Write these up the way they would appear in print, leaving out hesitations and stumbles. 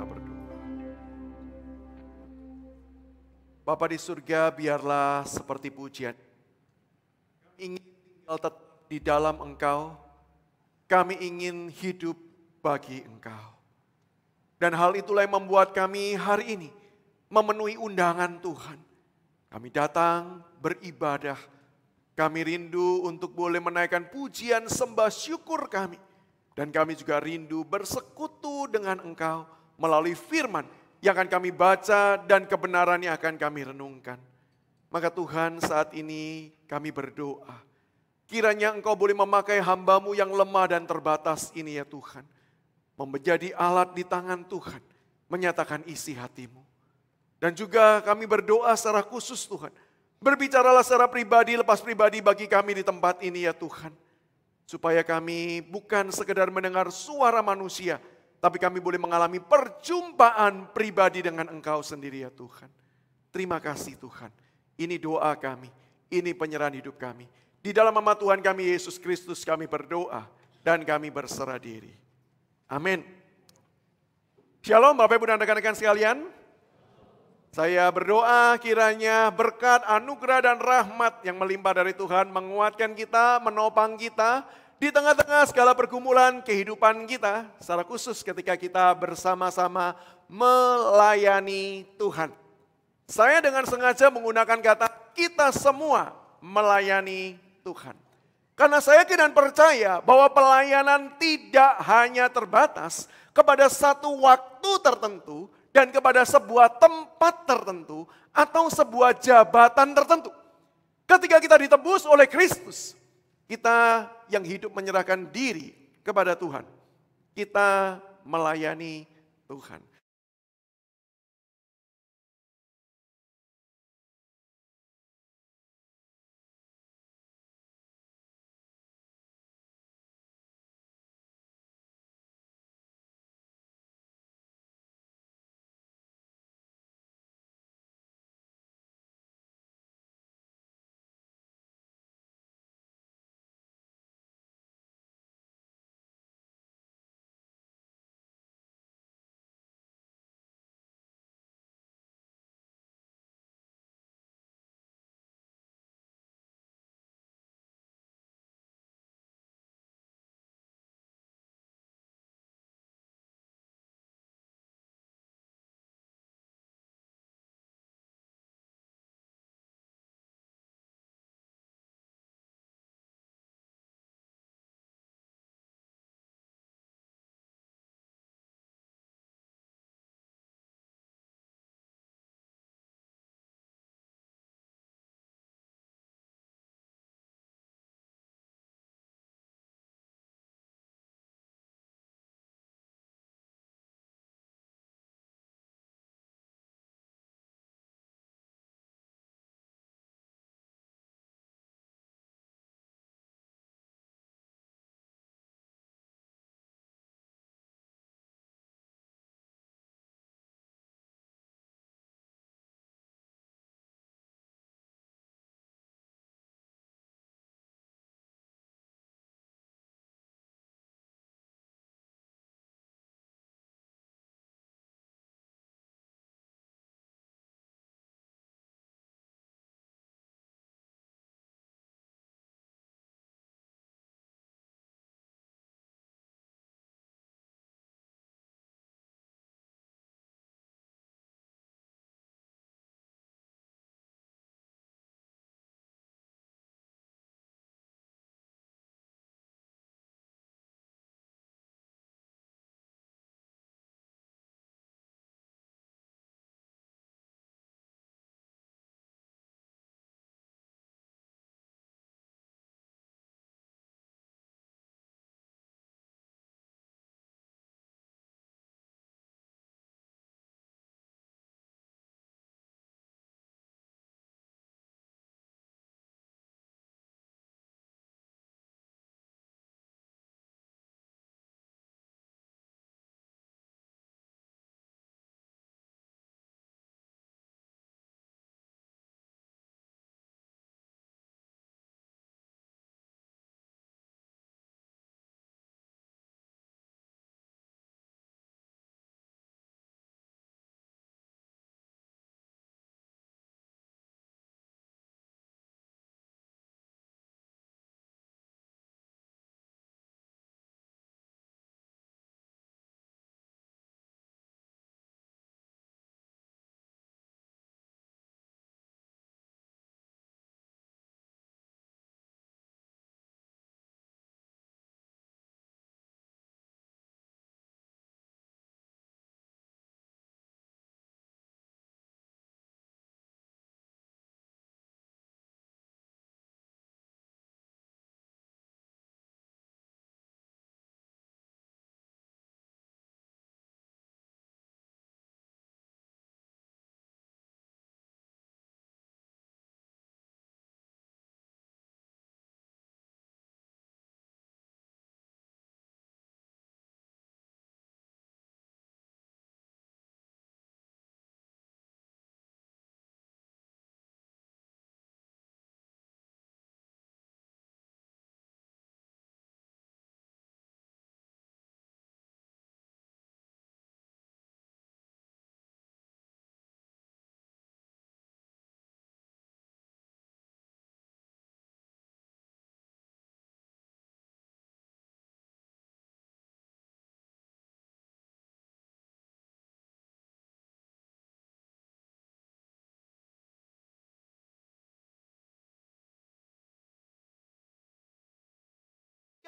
kita berdoa. Bapa di surga, biarlah seperti pujian. Ingin tinggal tetap di dalam Engkau, kami ingin hidup bagi Engkau. Dan hal itulah yang membuat kami hari ini memenuhi undangan Tuhan. Kami datang beribadah, kami rindu untuk boleh menaikkan pujian sembah syukur kami. Dan kami juga rindu bersekutu dengan Engkau melalui firman yang akan kami baca dan kebenaran yang akan kami renungkan. Maka Tuhan, saat ini kami berdoa, kiranya Engkau boleh memakai hamba-Mu yang lemah dan terbatas ini ya Tuhan, menjadi alat di tangan Tuhan, menyatakan isi hati-Mu. Dan juga kami berdoa secara khusus Tuhan, berbicaralah secara pribadi, lepas pribadi bagi kami di tempat ini ya Tuhan. Supaya kami bukan sekedar mendengar suara manusia, tapi kami boleh mengalami perjumpaan pribadi dengan Engkau sendiri ya Tuhan. Terima kasih Tuhan. Ini doa kami, ini penyerahan hidup kami. Di dalam nama Tuhan kami Yesus Kristus kami berdoa dan kami berserah diri. Amin. Shalom Bapak Ibu dan rekan-rekan sekalian. Saya berdoa kiranya berkat, anugerah dan rahmat yang melimpah dari Tuhan menguatkan kita, menopang kita di tengah-tengah segala pergumulan kehidupan kita, secara khusus ketika kita bersama-sama melayani Tuhan. Saya dengan sengaja menggunakan kata kita semua melayani Tuhan. Karena saya yakin dan percaya bahwa pelayanan tidak hanya terbatas kepada satu waktu tertentu dan kepada sebuah tempat tertentu atau sebuah jabatan tertentu. Ketika kita ditebus oleh Kristus, kita yang hidup menyerahkan diri kepada Tuhan, kita melayani Tuhan.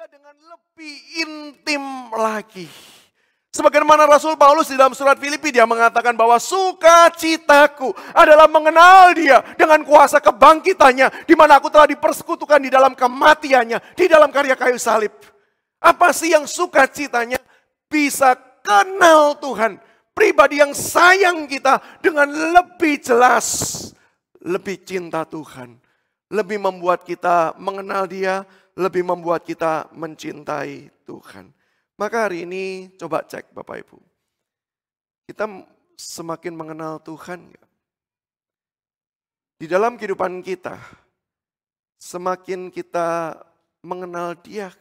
dia dengan lebih intim lagi. Sebagaimana Rasul Paulus di dalam surat Filipi dia mengatakan bahwa sukacitaku adalah mengenal dia dengan kuasa kebangkitannya. Di mana aku telah dipersekutukan di dalam kematiannya, di dalam karya kayu salib. Apa sih yang sukacitanya? Bisa kenal Tuhan. Pribadi yang sayang kita dengan lebih jelas. Lebih cinta Tuhan. Lebih membuat kita mengenal dia. Lebih membuat kita mencintai Tuhan. Maka hari ini coba cek Bapak Ibu. Kita semakin mengenal Tuhan gak? Di dalam kehidupan kita, semakin kita mengenal Dia,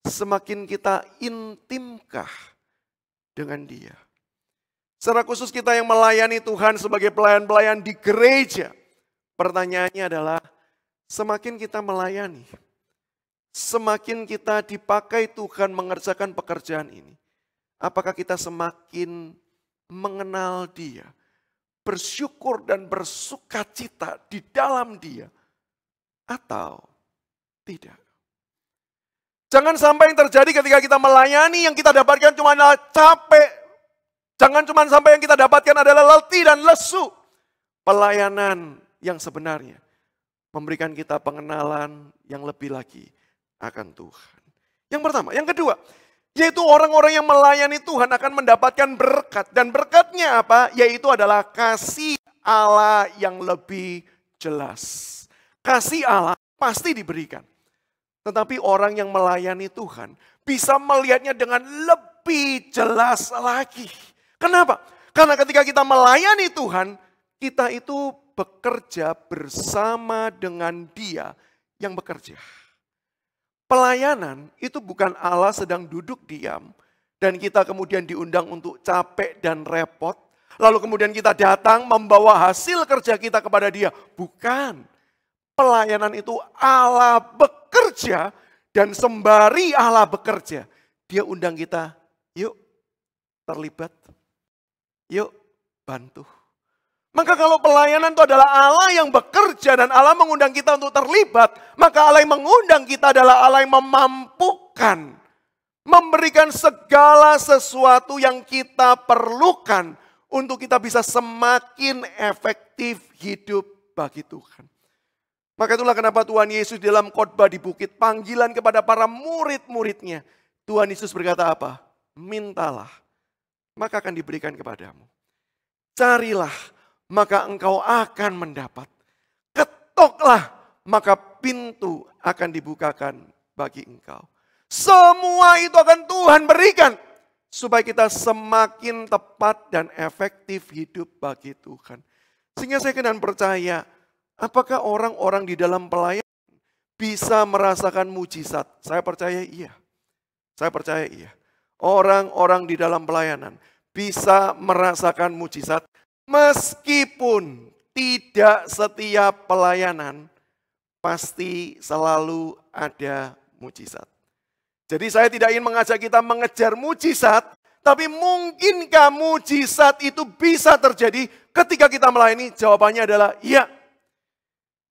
semakin kita intimkah dengan Dia. Secara khusus kita yang melayani Tuhan sebagai pelayan-pelayan di gereja. Pertanyaannya adalah, semakin kita melayani, semakin kita dipakai Tuhan mengerjakan pekerjaan ini. Apakah kita semakin mengenal Dia, bersyukur dan bersukacita di dalam Dia, atau tidak? Jangan sampai yang terjadi ketika kita melayani yang kita dapatkan cuma capek. Jangan cuma sampai yang kita dapatkan adalah letih dan lesu. Pelayanan yang sebenarnya memberikan kita pengenalan yang lebih lagi akan Tuhan. Yang pertama. Yang kedua, yaitu orang-orang yang melayani Tuhan akan mendapatkan berkat. Dan berkatnya apa? Yaitu adalah kasih Allah yang lebih jelas. Kasih Allah pasti diberikan. Tetapi orang yang melayani Tuhan bisa melihatnya dengan lebih jelas lagi. Kenapa? Karena ketika kita melayani Tuhan, kita itu bekerja bersama dengan Dia yang bekerja. Pelayanan itu bukan Allah sedang duduk diam dan kita kemudian diundang untuk capek dan repot. Lalu kemudian kita datang membawa hasil kerja kita kepada Dia. Bukan. Pelayanan itu Allah bekerja dan sembari Allah bekerja. Dia undang kita, yuk terlibat, yuk bantu. Maka kalau pelayanan itu adalah Allah yang bekerja dan Allah mengundang kita untuk terlibat, maka Allah yang mengundang kita adalah Allah yang memampukan, memberikan segala sesuatu yang kita perlukan untuk kita bisa semakin efektif hidup bagi Tuhan. Maka itulah kenapa Tuhan Yesus dalam khotbah di bukit panggilan kepada para murid-muridnya. Tuhan Yesus berkata apa? Mintalah, maka akan diberikan kepadamu. Carilah, maka engkau akan mendapat. Ketoklah, maka pintu akan dibukakan bagi engkau. Semua itu akan Tuhan berikan. Supaya kita semakin tepat dan efektif hidup bagi Tuhan. Sehingga saya dan percaya, apakah orang-orang di dalam pelayanan bisa merasakan mujizat? Saya percaya iya. Saya percaya iya. Orang-orang di dalam pelayanan bisa merasakan mujizat. Meskipun tidak setiap pelayanan pasti selalu ada mujizat. Jadi saya tidak ingin mengajak kita mengejar mujizat, tapi mungkinkah mujizat itu bisa terjadi ketika kita melayani? Jawabannya adalah iya.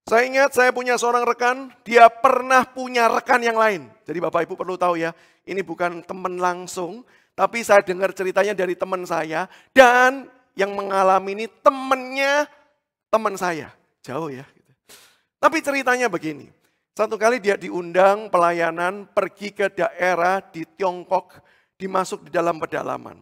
Saya ingat saya punya seorang rekan, dia pernah punya rekan yang lain. Jadi Bapak Ibu perlu tahu ya, ini bukan teman langsung, tapi saya dengar ceritanya dari teman saya dan yang mengalami ini temannya teman saya. Jauh ya. Tapi ceritanya begini. Satu kali dia diundang pelayanan pergi ke daerah di Tiongkok. Dimasuk di dalam pedalaman.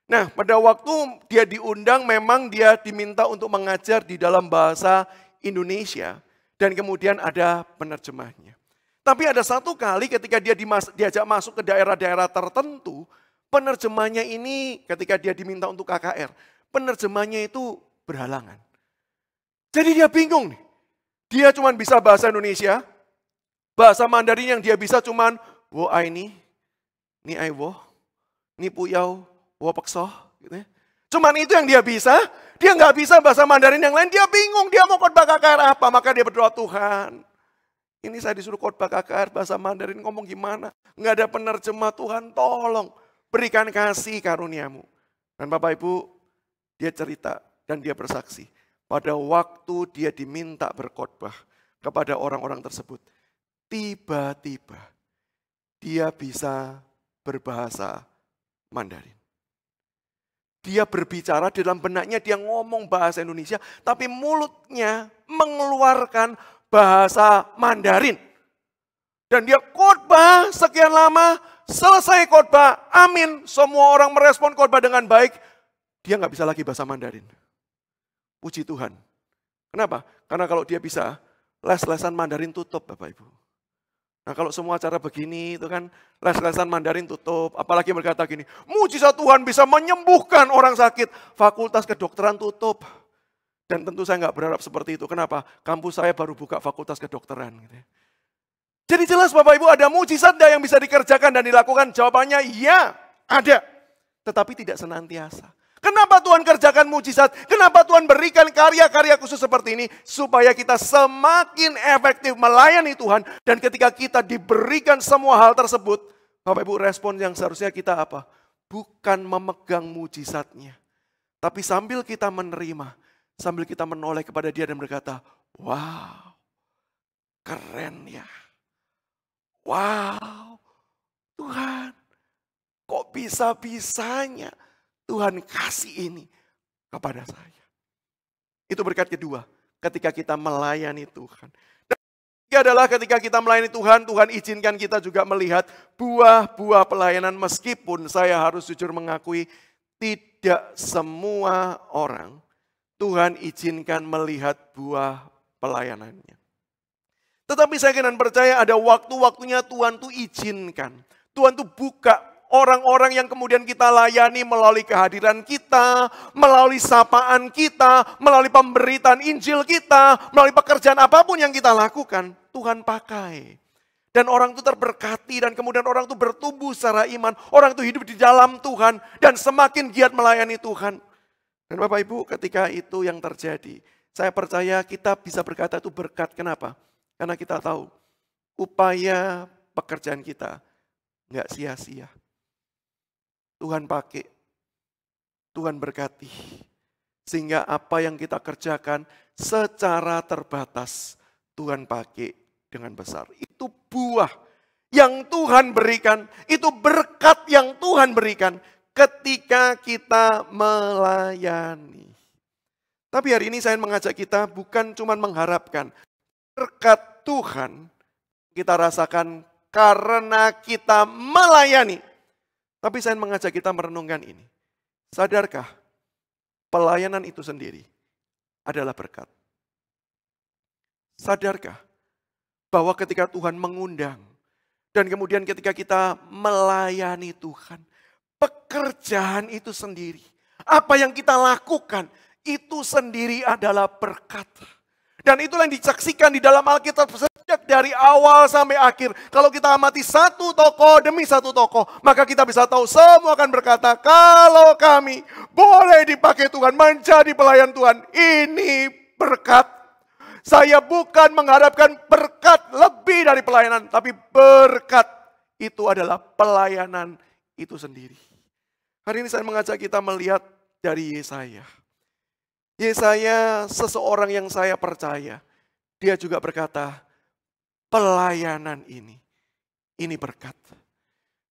Nah pada waktu dia diundang memang dia diminta untuk mengajar di dalam bahasa Indonesia. Dan kemudian ada penerjemahnya. Tapi ada satu kali ketika dia diajak masuk ke daerah-daerah tertentu. Penerjemahnya ini ketika dia diminta untuk KKR. Penerjemahnya itu berhalangan. Jadi dia bingung nih. Dia cuma bisa bahasa Indonesia. Bahasa Mandarin yang dia bisa cuma wo ai ni ai wo, ni puyau, wo pekso. Gitu ya. Cuman itu yang dia bisa. Dia nggak bisa bahasa Mandarin yang lain. Dia bingung. Dia mau khotbah KKR apa. Maka dia berdoa, Tuhan. Ini saya disuruh khotbah KKR bahasa Mandarin ngomong gimana. Nggak ada penerjemah, Tuhan tolong. Berikan kasih karuniamu. Dan Bapak Ibu, dia cerita dan dia bersaksi. Pada waktu dia diminta berkhotbah kepada orang-orang tersebut. Tiba-tiba dia bisa berbahasa Mandarin. Dia berbicara di dalam benaknya, dia ngomong bahasa Indonesia, tapi mulutnya mengeluarkan bahasa Mandarin. Dan dia khotbah sekian lama, selesai khotbah, amin. Semua orang merespon khotbah dengan baik. Dia nggak bisa lagi bahasa Mandarin. Puji Tuhan. Kenapa? Karena kalau dia bisa, les-lesan Mandarin tutup Bapak Ibu. Nah kalau semua acara begini itu kan les-lesan Mandarin tutup. Apalagi berkata gini, mujizat Tuhan bisa menyembuhkan orang sakit. Fakultas kedokteran tutup. Dan tentu saya nggak berharap seperti itu. Kenapa? Kampus saya baru buka fakultas kedokteran. Gitu ya. Jadi jelas Bapak Ibu ada mujizat yang bisa dikerjakan dan dilakukan. Jawabannya ya ada. Tetapi tidak senantiasa. Kenapa Tuhan kerjakan mujizat? Kenapa Tuhan berikan karya-karya khusus seperti ini? Supaya kita semakin efektif melayani Tuhan. Dan ketika kita diberikan semua hal tersebut, Bapak Ibu respon yang seharusnya kita apa? Bukan memegang mujizatnya. Tapi sambil kita menerima, sambil kita menoleh kepada dia dan berkata, wow, keren ya. Wow, Tuhan, kok bisa-bisanya Tuhan kasih ini kepada saya. Itu berkat kedua, ketika kita melayani Tuhan. Dan ketiga adalah ketika kita melayani Tuhan, Tuhan izinkan kita juga melihat buah-buah pelayanan. Meskipun saya harus jujur mengakui, tidak semua orang Tuhan izinkan melihat buah pelayanannya. Tetapi saya kira dan percaya ada waktu-waktunya Tuhan tuh izinkan. Tuhan tuh buka orang-orang yang kemudian kita layani melalui kehadiran kita, melalui sapaan kita, melalui pemberitaan Injil kita, melalui pekerjaan apapun yang kita lakukan, Tuhan pakai. Dan orang itu terberkati dan kemudian orang itu bertumbuh secara iman. Orang itu hidup di dalam Tuhan dan semakin giat melayani Tuhan. Dan Bapak Ibu ketika itu yang terjadi, saya percaya kita bisa berkata itu berkat. Kenapa? Karena kita tahu upaya pekerjaan kita nggak sia-sia. Tuhan pakai, Tuhan berkati. Sehingga apa yang kita kerjakan secara terbatas, Tuhan pakai dengan besar. Itu buah yang Tuhan berikan, itu berkat yang Tuhan berikan ketika kita melayani. Tapi hari ini saya mengajak kita bukan cuma mengharapkan berkat Tuhan kita rasakan karena kita melayani. Tapi saya mengajak kita merenungkan ini. Sadarkah pelayanan itu sendiri adalah berkat? Sadarkah bahwa ketika Tuhan mengundang dan kemudian ketika kita melayani Tuhan, pekerjaan itu sendiri, apa yang kita lakukan itu sendiri adalah berkat. Dan itulah yang disaksikan di dalam Alkitab sejak dari awal sampai akhir. Kalau kita amati satu tokoh demi satu tokoh, maka kita bisa tahu semua akan berkata, kalau kami boleh dipakai Tuhan menjadi pelayan Tuhan, ini berkat. Saya bukan mengharapkan berkat lebih dari pelayanan, tapi berkat itu adalah pelayanan itu sendiri. Hari ini saya mengajak kita melihat dari Yesaya. Yesaya seseorang yang saya percaya. Dia juga berkata, pelayanan ini berkat.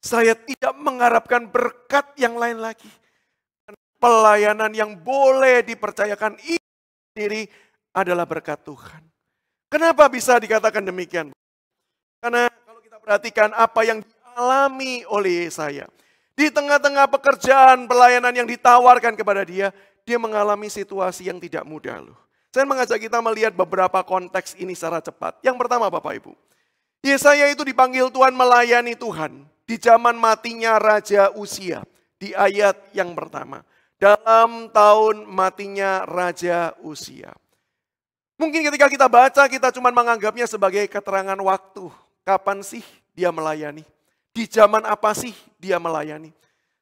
Saya tidak mengharapkan berkat yang lain lagi. Pelayanan yang boleh dipercayakan ini sendiri adalah berkat Tuhan. Kenapa bisa dikatakan demikian? Karena kalau kita perhatikan apa yang dialami oleh Yesaya. Di tengah-tengah pekerjaan pelayanan yang ditawarkan kepada dia mengalami situasi yang tidak mudah loh. Saya mengajak kita melihat beberapa konteks ini secara cepat. Yang pertama Bapak Ibu, Yesaya itu dipanggil Tuhan melayani Tuhan di zaman matinya Raja Uzia. Di ayat yang pertama, dalam tahun matinya Raja Uzia. Mungkin ketika kita baca kita cuma menganggapnya sebagai keterangan waktu. Kapan sih dia melayani? Di zaman apa sih dia melayani?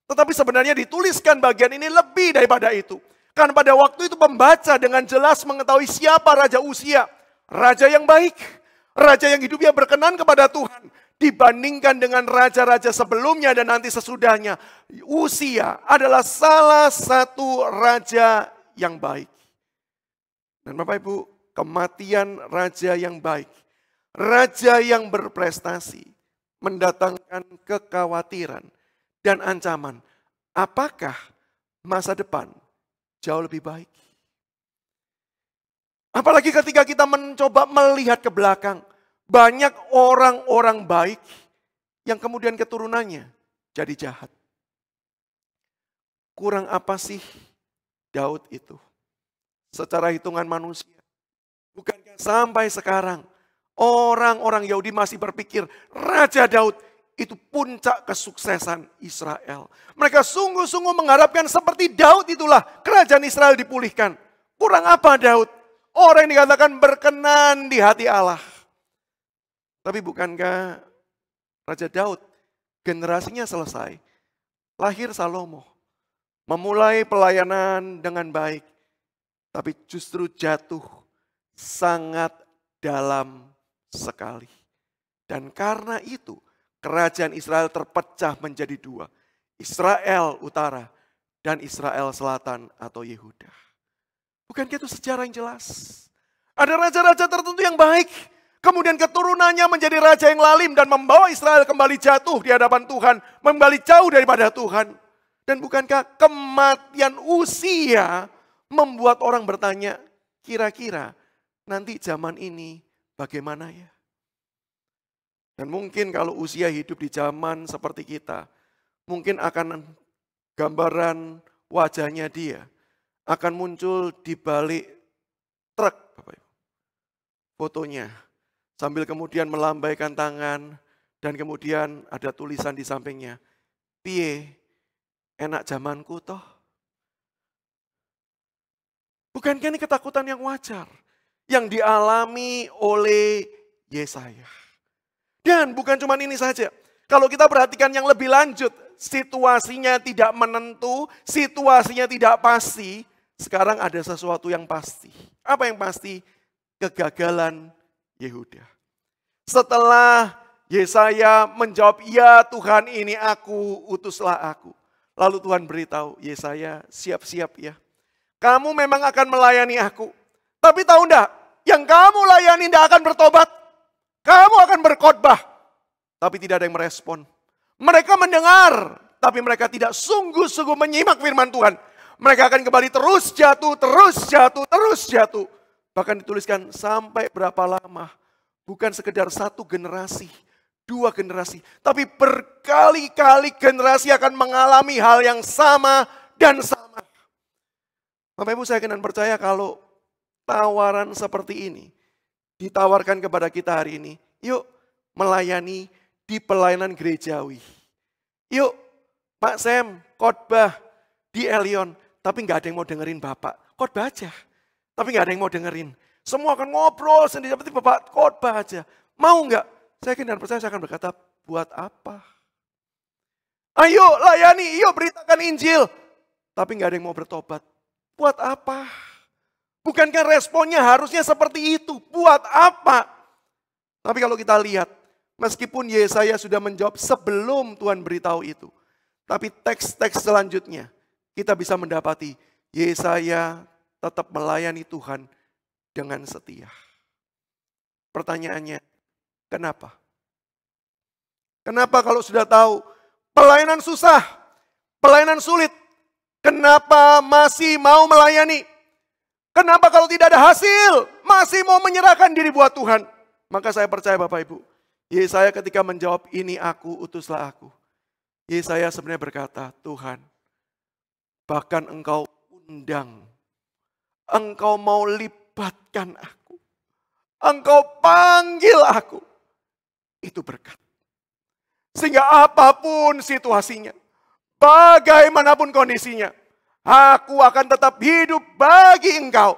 Tetapi sebenarnya dituliskan bagian ini lebih daripada itu. Karena pada waktu itu pembaca dengan jelas mengetahui siapa Raja Uzia. Raja yang baik. Raja yang hidupnya berkenan kepada Tuhan. Dibandingkan dengan raja-raja sebelumnya dan nanti sesudahnya. Uzia adalah salah satu raja yang baik. Dan Bapak Ibu, kematian raja yang baik. Raja yang berprestasi. Mendatangkan menyebabkan kekhawatiran dan ancaman. Apakah masa depan jauh lebih baik? Apalagi ketika kita mencoba melihat ke belakang. Banyak orang-orang baik yang kemudian keturunannya jadi jahat. Kurang apa sih Daud itu? Secara hitungan manusia. Bukankah sampai sekarang orang-orang Yahudi masih berpikir Raja Daud itu puncak kesuksesan Israel. Mereka sungguh-sungguh mengharapkan seperti Daud itulah kerajaan Israel dipulihkan. Kurang apa Daud? Orang yang dikatakan berkenan di hati Allah. Tapi bukankah Raja Daud generasinya selesai? Lahir Salomo. Memulai pelayanan dengan baik. Tapi justru jatuh sangat dalam sekali. Dan karena itu kerajaan Israel terpecah menjadi dua. Israel utara dan Israel selatan atau Yehuda. Bukankah itu sejarah yang jelas? Ada raja-raja tertentu yang baik. Kemudian keturunannya menjadi raja yang lalim dan membawa Israel kembali jatuh di hadapan Tuhan. Kembali jauh daripada Tuhan. Dan bukankah kematian Uzia membuat orang bertanya, kira-kira nanti zaman ini bagaimana ya? Dan mungkin kalau Uzia hidup di zaman seperti kita, mungkin akan gambaran wajahnya dia akan muncul di balik truk, Bapak Ibu. Fotonya. Sambil kemudian melambaikan tangan dan kemudian ada tulisan di sampingnya. Piye, enak zamanku toh. Bukankah ini ketakutan yang wajar yang dialami oleh Yesaya? Dan bukan cuma ini saja. Kalau kita perhatikan yang lebih lanjut, situasinya tidak menentu, situasinya tidak pasti. Sekarang ada sesuatu yang pasti. Apa yang pasti? Kegagalan Yehuda. Setelah Yesaya menjawab, ya Tuhan ini aku, utuslah aku. Lalu Tuhan beritahu, Yesaya siap-siap ya. Kamu memang akan melayani aku. Tapi tahu enggak, yang kamu layani enggak akan bertobat. Kamu akan berkhotbah. Tapi tidak ada yang merespon. Mereka mendengar, tapi mereka tidak sungguh-sungguh menyimak firman Tuhan. Mereka akan kembali terus jatuh, terus jatuh, terus jatuh. Bahkan dituliskan sampai berapa lama. Bukan sekedar satu generasi, dua generasi. Tapi berkali-kali generasi akan mengalami hal yang sama dan sama. Bapak Ibu saya kena percaya kalau tawaran seperti ini ditawarkan kepada kita hari ini. Yuk melayani di pelayanan gerejawi. Yuk Pak Sam khotbah di Elion. Tapi gak ada yang mau dengerin Bapak. Khotbah aja. Tapi gak ada yang mau dengerin. Semua akan ngobrol sendiri seperti Bapak khotbah aja. Mau nggak? Saya yakin dan percaya saya akan berkata, buat apa? Ayo layani, yuk beritakan Injil. Tapi nggak ada yang mau bertobat. Buat apa? Bukankah responnya harusnya seperti itu? Buat apa? Tapi kalau kita lihat, meskipun Yesaya sudah menjawab sebelum Tuhan beritahu itu. Tapi teks-teks selanjutnya, kita bisa mendapati Yesaya tetap melayani Tuhan dengan setia. Pertanyaannya, kenapa? Kenapa kalau sudah tahu pelayanan susah, pelayanan sulit, kenapa masih mau melayani? Kenapa kalau tidak ada hasil, masih mau menyerahkan diri buat Tuhan? Maka saya percaya Bapak Ibu, Yesaya ketika menjawab ini aku, utuslah aku. Yesaya sebenarnya berkata, Tuhan, bahkan Engkau undang, Engkau mau libatkan aku. Engkau panggil aku. Itu berkat. Sehingga apapun situasinya, bagaimanapun kondisinya, aku akan tetap hidup bagi Engkau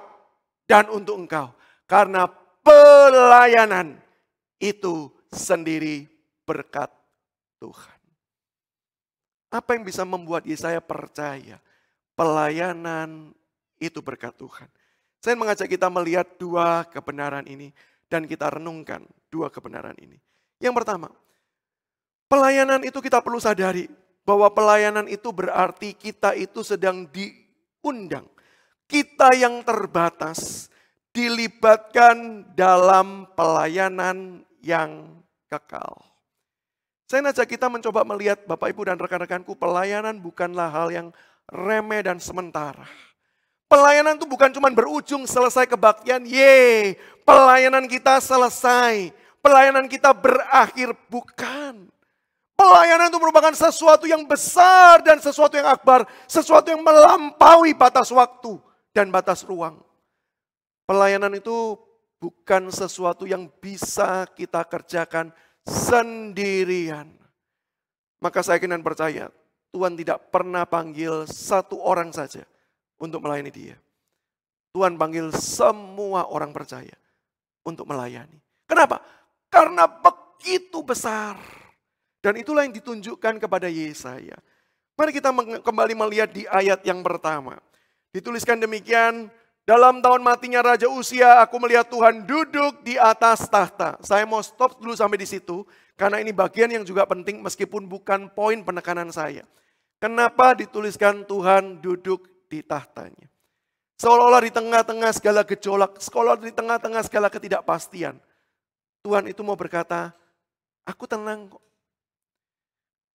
dan untuk Engkau. Karena pelayanan itu sendiri berkat Tuhan. Apa yang bisa membuat Yesaya percaya pelayanan itu berkat Tuhan? Saya mengajak kita melihat dua kebenaran ini dan kita renungkan dua kebenaran ini. Yang pertama, pelayanan itu kita perlu sadari bahwa pelayanan itu berarti kita itu sedang diundang. Kita yang terbatas dilibatkan dalam pelayanan yang kekal. Saya ngajak kita mencoba melihat Bapak Ibu dan rekan-rekanku, pelayanan bukanlah hal yang remeh dan sementara. Pelayanan itu bukan cuma berujung selesai kebaktian, pelayanan kita selesai. Pelayanan kita berakhir, bukan. Pelayanan itu merupakan sesuatu yang besar dan sesuatu yang akbar. Sesuatu yang melampaui batas waktu dan batas ruang. Pelayanan itu bukan sesuatu yang bisa kita kerjakan sendirian. Maka saya yakin dan percaya, Tuhan tidak pernah panggil satu orang saja untuk melayani dia. Tuhan panggil semua orang percaya untuk melayani. Kenapa? Karena begitu besar. Dan itulah yang ditunjukkan kepada Yesaya. Mari kita kembali melihat di ayat yang pertama. Dituliskan demikian, dalam tahun matinya Raja Uzia, aku melihat Tuhan duduk di atas tahta. Saya mau stop dulu sampai di situ, karena ini bagian yang juga penting meskipun bukan poin penekanan saya. Kenapa dituliskan Tuhan duduk di tahtanya? Seolah-olah di tengah-tengah segala gejolak, seolah-olah di tengah-tengah segala ketidakpastian. Tuhan itu mau berkata, aku tenang kok.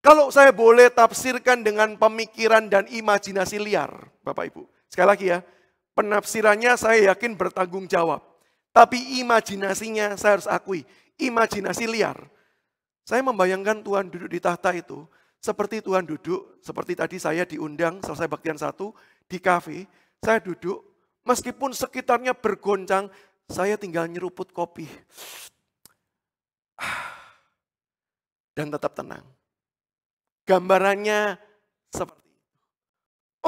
Kalau saya boleh tafsirkan dengan pemikiran dan imajinasi liar, Bapak Ibu. Sekali lagi ya, penafsirannya saya yakin bertanggung jawab. Tapi imajinasinya saya harus akui, imajinasi liar. Saya membayangkan Tuhan duduk di tahta itu, seperti Tuhan duduk, seperti tadi saya diundang selesai baktian 1 di kafe, saya duduk, meskipun sekitarnya bergoncang, saya tinggal nyeruput kopi. Dan tetap tenang. Gambarannya seperti itu.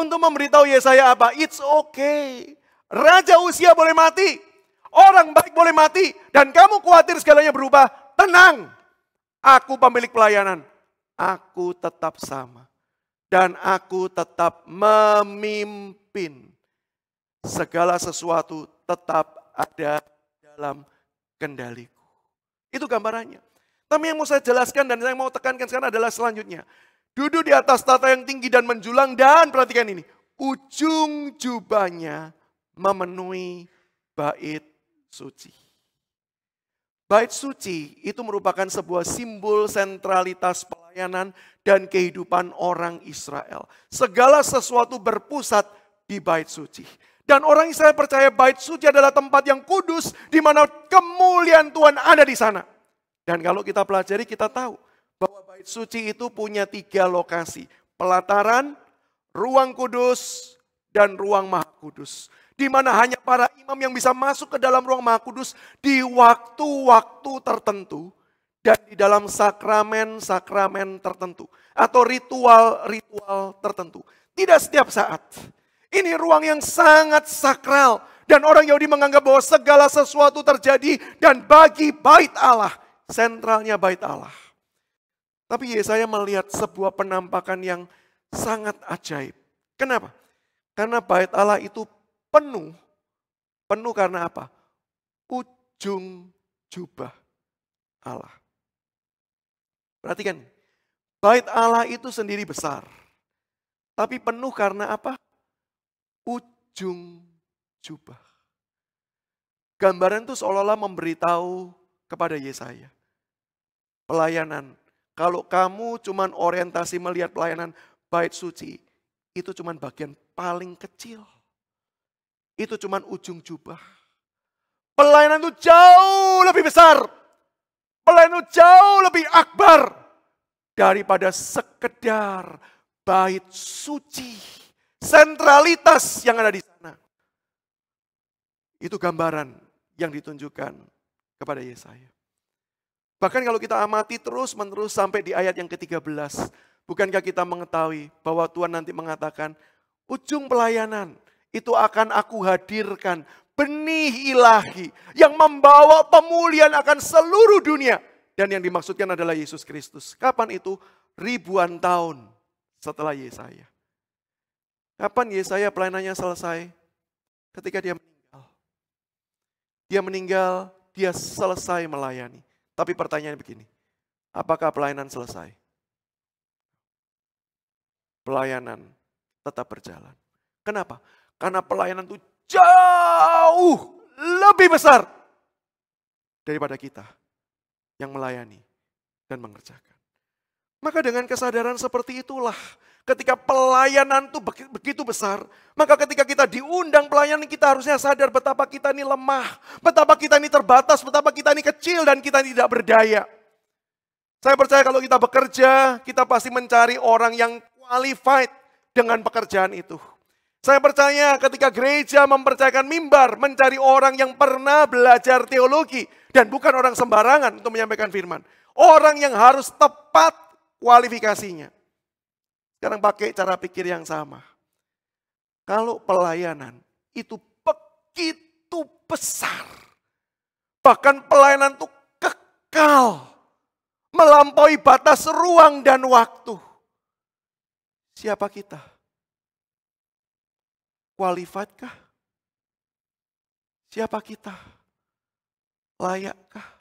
Untuk memberitahu Yesaya apa? It's okay. Raja Uzia boleh mati. Orang baik boleh mati. Dan kamu khawatir segalanya berubah. Tenang. Aku pemilik pelayanan. Aku tetap sama. Dan aku tetap memimpin. Segala sesuatu tetap ada dalam kendaliku. Itu gambarannya. Tapi yang mau saya jelaskan dan saya mau tekankan sekarang adalah selanjutnya. Duduk di atas tahta yang tinggi dan menjulang, dan perhatikan ini. Ujung jubahnya memenuhi bait suci. Bait suci itu merupakan sebuah simbol sentralitas pelayanan dan kehidupan orang Israel. Segala sesuatu berpusat di bait suci. Dan orang Israel percaya bait suci adalah tempat yang kudus, di mana kemuliaan Tuhan ada di sana. Dan kalau kita pelajari, kita tahu bahwa bait suci itu punya 3 lokasi. Pelataran, ruang kudus, dan ruang maha kudus. Di mana hanya para imam yang bisa masuk ke dalam ruang maha kudus di waktu-waktu tertentu. Dan di dalam sakramen-sakramen tertentu. Atau ritual-ritual tertentu. Tidak setiap saat. Ini ruang yang sangat sakral. Dan orang Yahudi menganggap bahwa segala sesuatu terjadi. Dan bagi bait Allah, sentralnya bait Allah. Tapi Yesaya melihat sebuah penampakan yang sangat ajaib. Kenapa? Karena bait Allah itu penuh. Penuh karena apa? Ujung jubah Allah. Perhatikan, bait Allah itu sendiri besar. Tapi penuh karena apa? Ujung jubah. Gambaran itu seolah-olah memberitahu kepada Yesaya. Pelayanan. Kalau kamu cuman orientasi melihat pelayanan bait suci, itu cuman bagian paling kecil. Itu cuman ujung jubah. Pelayanan itu jauh lebih besar. Pelayanan itu jauh lebih akbar daripada sekedar bait suci. Sentralitas yang ada di sana. Itu gambaran yang ditunjukkan kepada Yesaya. Bahkan kalau kita amati terus-menerus sampai di ayat yang ke-13. Bukankah kita mengetahui bahwa Tuhan nanti mengatakan, ujung pelayanan itu akan aku hadirkan benih ilahi yang membawa pemulihan akan seluruh dunia. Dan yang dimaksudkan adalah Yesus Kristus. Kapan itu? Ribuan tahun setelah Yesaya. Kapan Yesaya pelayanannya selesai? Ketika dia meninggal. Dia meninggal, dia selesai melayani. Tapi pertanyaannya begini, apakah pelayanan selesai? Pelayanan tetap berjalan. Kenapa? Karena pelayanan itu jauh lebih besar daripada kita yang melayani dan mengerjakan. Maka dengan kesadaran seperti itulah, ketika pelayanan itu begitu besar, maka ketika kita diundang pelayanan, kita harusnya sadar betapa kita ini lemah, betapa kita ini terbatas, betapa kita ini kecil dan kita tidak berdaya. Saya percaya kalau kita bekerja, kita pasti mencari orang yang qualified dengan pekerjaan itu. Saya percaya ketika gereja mempercayakan mimbar, mencari orang yang pernah belajar teologi, dan bukan orang sembarangan untuk menyampaikan firman. Orang yang harus tepat kualifikasinya. Sekarang pakai cara pikir yang sama. Kalau pelayanan itu begitu besar, bahkan pelayanan itu kekal, melampaui batas ruang dan waktu. Siapa kita? Qualified kah? Siapa kita? Layakkah?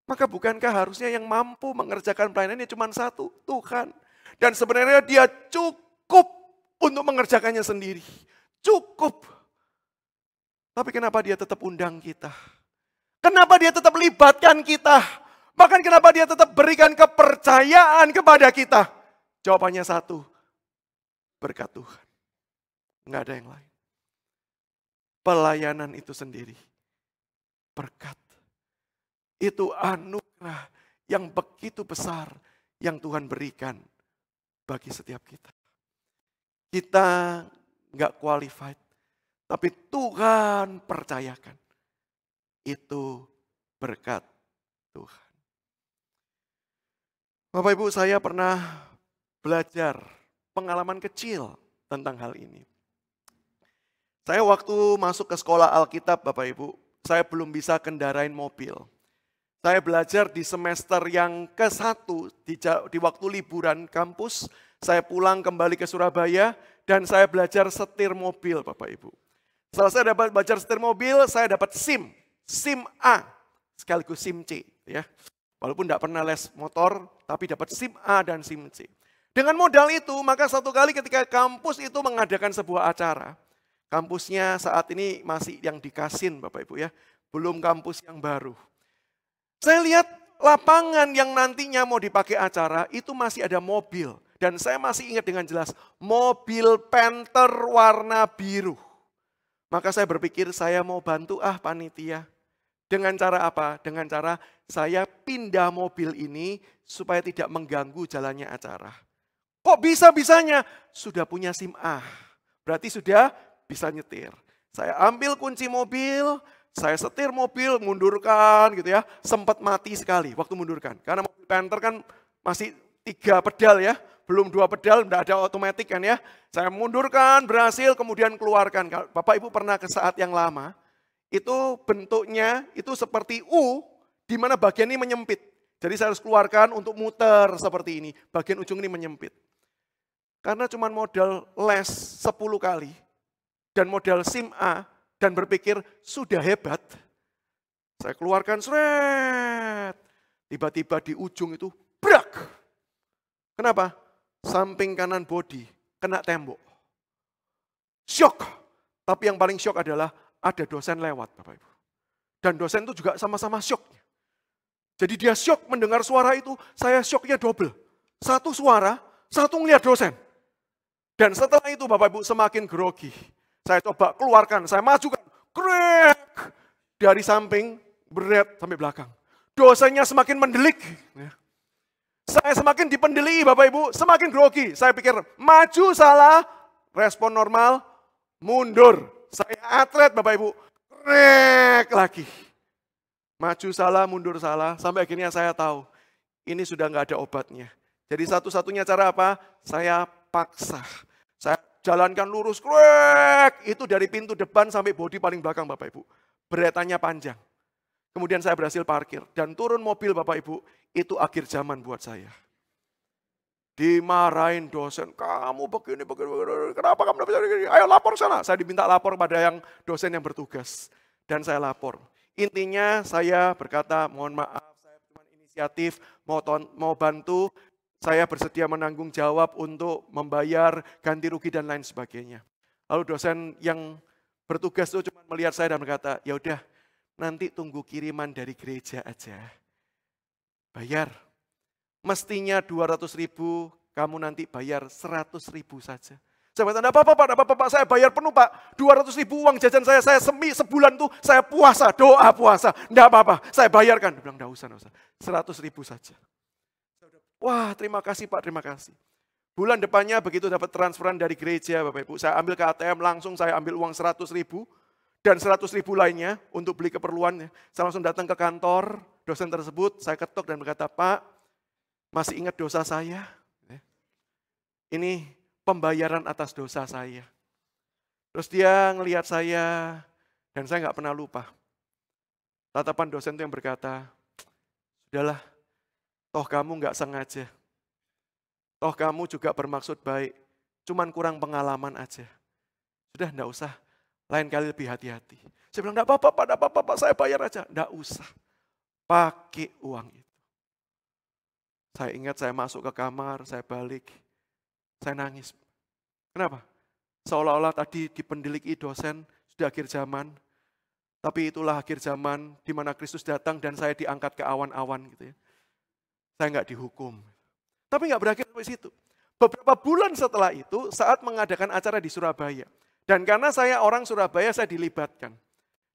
Maka bukankah harusnya yang mampu mengerjakan pelayanan ini cuma satu, Tuhan. Dan sebenarnya dia cukup untuk mengerjakannya sendiri. Cukup. Tapi kenapa dia tetap undang kita? Kenapa dia tetap libatkan kita? Bahkan kenapa dia tetap berikan kepercayaan kepada kita? Jawabannya satu, berkat Tuhan. Enggak ada yang lain. Pelayanan itu sendiri, berkat. Itu anugerah yang begitu besar yang Tuhan berikan bagi setiap kita. Kita enggak qualified, tapi Tuhan percayakan. Itu berkat Tuhan. Bapak Ibu, saya pernah belajar pengalaman kecil tentang hal ini. Saya waktu masuk ke sekolah Alkitab, Bapak Ibu, saya belum bisa kendarain mobil. Saya belajar di semester yang ke-1, di waktu liburan kampus, saya pulang kembali ke Surabaya, dan saya belajar setir mobil, Bapak Ibu. Setelah saya dapat belajar setir mobil, saya dapat SIM A, sekaligus SIM C. Ya. Walaupun tidak pernah les motor, tapi dapat SIM A dan SIM C. Dengan modal itu, maka satu kali ketika kampus itu mengadakan sebuah acara, kampusnya saat ini masih yang di Kasin, Bapak Ibu ya, belum kampus yang baru. Saya lihat lapangan yang nantinya mau dipakai acara itu masih ada mobil. Dan saya masih ingat dengan jelas, mobil Panther warna biru. Maka saya berpikir saya mau bantu panitia. Dengan cara apa? Dengan cara saya pindah mobil ini supaya tidak mengganggu jalannya acara. Kok bisa-bisanya? Sudah punya SIM A. Berarti sudah bisa nyetir. Saya ambil kunci mobil, saya setir mobil, mundurkan gitu ya. Sempat mati sekali waktu mundurkan. Karena mobil Panther kan masih 3 pedal ya. Belum 2 pedal, tidak ada otomatis kan ya. Saya mundurkan, berhasil, kemudian keluarkan. Bapak Ibu pernah ke saat yang lama, itu bentuknya itu seperti U, di mana bagian ini menyempit. Jadi saya harus keluarkan untuk muter seperti ini. Bagian ujung ini menyempit. Karena cuma modal les 10 kali, dan modal SIM A, dan berpikir sudah hebat. Saya keluarkan, seret. Tiba-tiba di ujung itu, brak. Kenapa? Samping kanan bodi, kena tembok. Syok. Tapi yang paling syok adalah ada dosen lewat, Bapak Ibu. Dan dosen itu juga sama-sama syoknya. Jadi dia syok mendengar suara itu, saya syoknya double. Satu suara, satu ngeliat dosen. Dan setelah itu Bapak Ibu semakin grogi. Saya coba keluarkan, saya majukan, krek. Dari samping, berat sampai belakang. Dosennya semakin mendelik. Saya semakin dipendeli Bapak Ibu, semakin grogi. Saya pikir maju salah, respon normal, mundur. Saya atlet Bapak Ibu, krek lagi. Maju salah, mundur salah, sampai akhirnya saya tahu, ini sudah nggak ada obatnya. Jadi satu-satunya cara apa? Saya paksa. Saya jalankan lurus, krek. Itu dari pintu depan sampai bodi paling belakang Bapak Ibu. Beretannya panjang. Kemudian saya berhasil parkir. Dan turun mobil Bapak Ibu, itu akhir zaman buat saya. Dimarahin dosen, kamu begini, kenapa kamu dapat begini? Ayo lapor sana. Saya diminta lapor pada yang dosen yang bertugas. Dan saya lapor. Intinya saya berkata, mohon maaf, saya cuma inisiatif, mau bantu. Saya bersedia menanggung jawab untuk membayar ganti rugi dan lain sebagainya. Lalu dosen yang bertugas itu cuma melihat saya dan berkata, ya udah, nanti tunggu kiriman dari gereja aja. Bayar. Mestinya 200.000, kamu nanti bayar 100.000 saja. Saya kata, enggak apa-apa Pak, saya bayar penuh Pak. 200.000 uang jajan saya sebulan tuh saya puasa, doa puasa. Enggak apa-apa, saya bayarkan. Dia bilang, enggak usah. 100.000 saja. Wah, terima kasih Pak, terima kasih. Bulan depannya begitu dapat transferan dari gereja Bapak Ibu, saya ambil ke ATM, langsung saya ambil uang 100.000 dan 100.000 lainnya untuk beli keperluannya. Saya langsung datang ke kantor dosen tersebut, saya ketok dan berkata, Pak, masih ingat dosa saya? Ini pembayaran atas dosa saya. Terus dia ngelihat saya dan saya nggak pernah lupa. Tatapan dosen itu yang berkata, sudahlah, toh kamu nggak sengaja. Toh kamu juga bermaksud baik, cuman kurang pengalaman aja. Sudah enggak usah, lain kali lebih hati-hati. Saya bilang, enggak apa-apa Pak, saya bayar aja. Enggak usah, pakai uang itu. Saya ingat saya masuk ke kamar, saya balik, saya nangis. Kenapa? Seolah-olah tadi dipendiliki dosen, sudah akhir zaman. Tapi itulah akhir zaman di mana Kristus datang dan saya diangkat ke awan-awan gitu ya. Saya enggak dihukum. Tapi nggak berakhir sampai situ. Beberapa bulan setelah itu, saat mengadakan acara di Surabaya. Dan karena saya orang Surabaya, saya dilibatkan.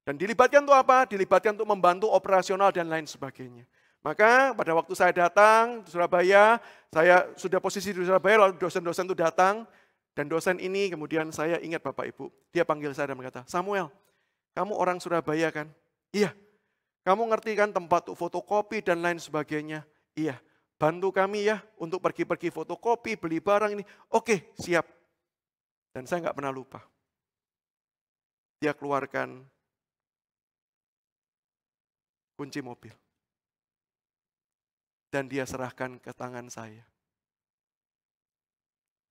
Dan dilibatkan untuk apa? Dilibatkan untuk membantu operasional dan lain sebagainya. Maka pada waktu saya datang di Surabaya, saya sudah posisi di Surabaya, lalu dosen-dosen itu datang. Dan dosen ini kemudian saya ingat Bapak Ibu, dia panggil saya dan berkata, Samuel, kamu orang Surabaya kan? Iya. Kamu ngerti kan tempat fotokopi dan lain sebagainya? Iya. Bantu kami ya untuk pergi-pergi fotokopi, beli barang ini. Oke, siap. Dan saya nggak pernah lupa. Dia keluarkan kunci mobil. Dan dia serahkan ke tangan saya.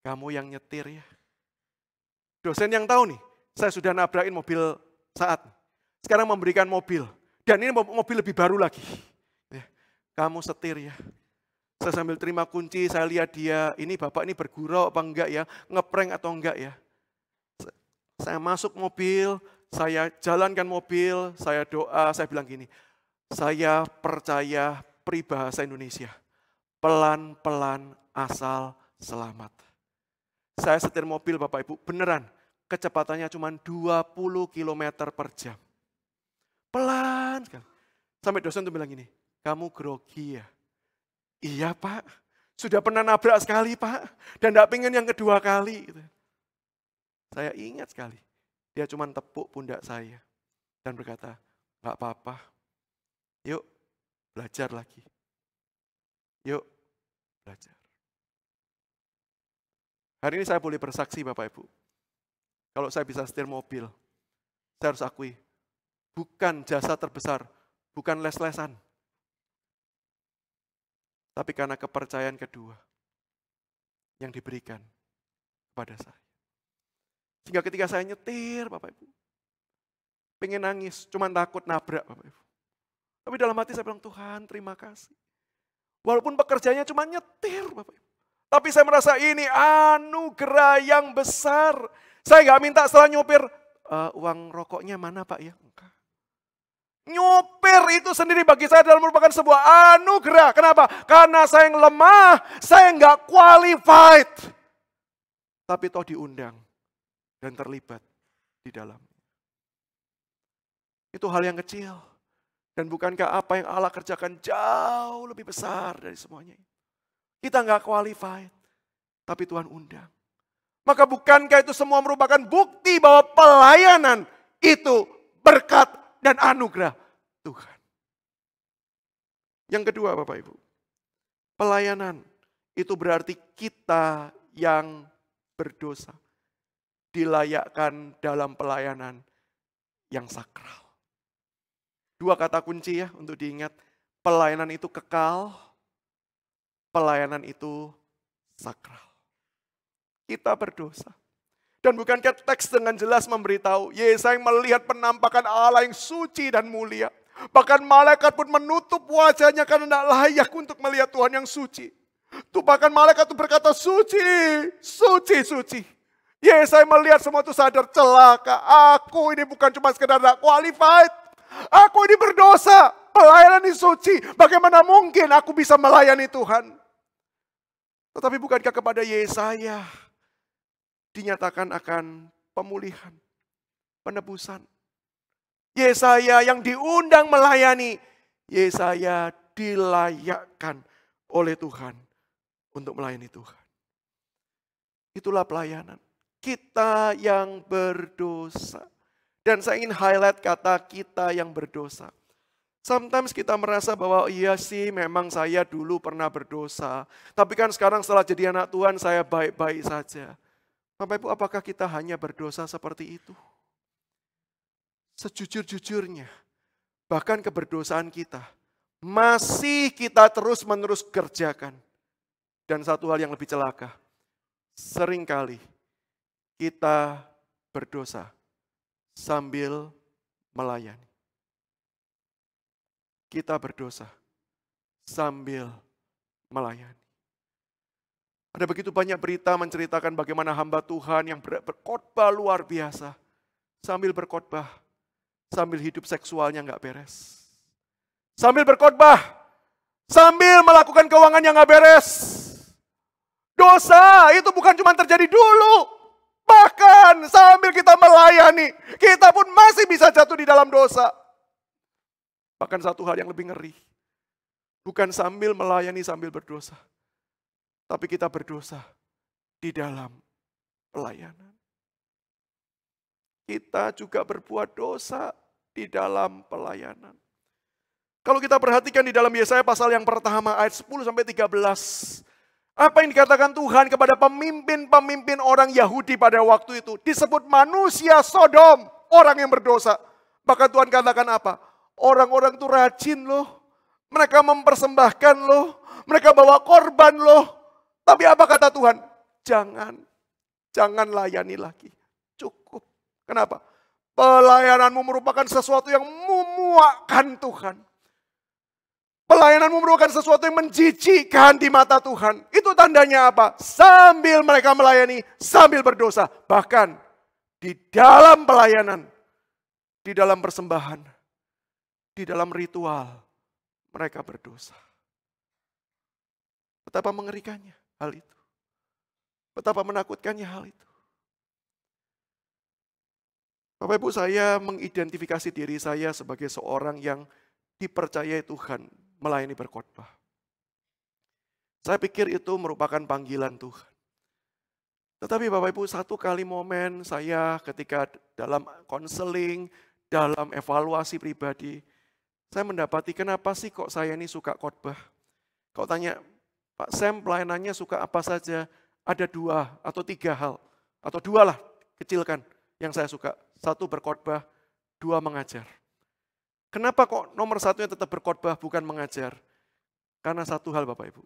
Kamu yang nyetir ya. Dosen yang tahu nih, saya sudah nabrakin mobil saat. Sekarang memberikan mobil. Dan ini mobil lebih baru lagi. Kamu setir ya. Saya sambil terima kunci, saya lihat dia, ini Bapak ini bergurau apa enggak ya, ngeprank atau enggak ya. Saya masuk mobil, saya jalankan mobil, saya doa, saya bilang gini, saya percaya peribahasa Indonesia, pelan-pelan asal selamat. Saya setir mobil Bapak Ibu, beneran, kecepatannya cuma 20 km per jam. Pelan sekali. Sampai dosen tuh bilang gini, kamu grogi ya? Iya Pak, sudah pernah nabrak sekali Pak, dan tidak pengen yang kedua kali. Saya ingat sekali, dia cuma tepuk pundak saya dan berkata, nggak apa-apa, yuk belajar lagi. Yuk belajar. Hari ini saya boleh bersaksi Bapak Ibu, kalau saya bisa setir mobil, saya harus akui, bukan jasa terbesar, bukan les-lesan. Tapi karena kepercayaan kedua yang diberikan kepada saya. Sehingga ketika saya nyetir, Bapak Ibu, pengen nangis, cuma takut nabrak, Bapak Ibu. Tapi dalam hati saya bilang, Tuhan terima kasih. Walaupun pekerjaannya cuma nyetir, Bapak Ibu. Tapi saya merasa ini anugerah yang besar. Saya nggak minta setelah nyopir, uang rokoknya mana Pak ya? Enggak. Nyopir itu sendiri bagi saya adalah merupakan sebuah anugerah. Kenapa? Karena saya yang lemah, saya nggak qualified. Tapi toh diundang dan terlibat di dalam. Itu hal yang kecil. Dan bukankah apa yang Allah kerjakan jauh lebih besar dari semuanya? Kita nggak qualified, tapi Tuhan undang. Maka bukankah itu semua merupakan bukti bahwa pelayanan itu berkat dan anugerah Tuhan. Yang kedua Bapak Ibu, pelayanan itu berarti kita yang berdosa dilayakkan dalam pelayanan yang sakral. Dua kata kunci ya untuk diingat, pelayanan itu kekal, pelayanan itu sakral. Kita berdosa. Dan bukankah teks dengan jelas memberitahu, Yesaya melihat penampakan Allah yang suci dan mulia. Bahkan malaikat pun menutup wajahnya karena tidak layak untuk melihat Tuhan yang suci. Tuh bahkan malaikat itu berkata, suci, suci, suci. Yesaya melihat semua itu sadar, celaka. Aku ini bukan cuma sekedar tidak qualified. Aku ini berdosa, pelayanan ini suci. Bagaimana mungkin aku bisa melayani Tuhan? Tetapi bukankah kepada Yesaya dinyatakan akan pemulihan, penebusan. Yesaya yang diundang melayani, Yesaya dilayakkan oleh Tuhan untuk melayani Tuhan. Itulah pelayanan. Kita yang berdosa. Dan saya ingin highlight kata kita yang berdosa. Sometimes kita merasa bahwa iya sih memang saya dulu pernah berdosa. Tapi kan sekarang setelah jadi anak Tuhan saya baik-baik saja. Bapak Ibu, apakah kita hanya berdosa seperti itu? Sejujur-jujurnya, bahkan keberdosaan kita masih kita terus-menerus kerjakan. Dan satu hal yang lebih celaka, seringkali kita berdosa sambil melayani. Kita berdosa sambil melayani. Ada begitu banyak berita menceritakan bagaimana hamba Tuhan yang berkhotbah luar biasa. Sambil berkhotbah, sambil hidup seksualnya nggak beres. Sambil berkhotbah, sambil melakukan keuangan yang nggak beres. Dosa itu bukan cuma terjadi dulu. Bahkan sambil kita melayani, kita pun masih bisa jatuh di dalam dosa. Bahkan satu hal yang lebih ngeri. Bukan sambil melayani sambil berdosa. Tapi kita berdosa di dalam pelayanan. Kita juga berbuat dosa di dalam pelayanan. Kalau kita perhatikan di dalam Yesaya pasal yang pertama ayat 10-13. Apa yang dikatakan Tuhan kepada pemimpin-pemimpin orang Yahudi pada waktu itu. Disebut manusia Sodom, orang yang berdosa. Bahkan Tuhan katakan apa? Orang-orang itu rajin loh. Mereka mempersembahkan loh. Mereka bawa korban loh. Tapi apa kata Tuhan? Jangan layani lagi. Cukup. Kenapa? Pelayananmu merupakan sesuatu yang memuakkan Tuhan. Pelayananmu merupakan sesuatu yang menjijikkan di mata Tuhan. Itu tandanya apa? Sambil mereka melayani, sambil berdosa. Bahkan di dalam pelayanan, di dalam persembahan, di dalam ritual, mereka berdosa. Betapa mengerikannya hal itu. Betapa menakutkannya hal itu. Bapak Ibu, saya mengidentifikasi diri saya sebagai seorang yang dipercayai Tuhan melayani berkhotbah. Saya pikir itu merupakan panggilan Tuhan. Tetapi Bapak Ibu, satu kali momen saya ketika dalam konseling, dalam evaluasi pribadi, saya mendapati kenapa sih kok saya ini suka khotbah. Kau tanya, Pak Sam pelayanannya suka apa saja? Ada 2 atau 3 hal. Atau 2 lah, kecilkan yang saya suka. 1 berkhotbah, 2 mengajar. Kenapa kok nomor 1-nya tetap berkhotbah bukan mengajar? Karena satu hal Bapak Ibu.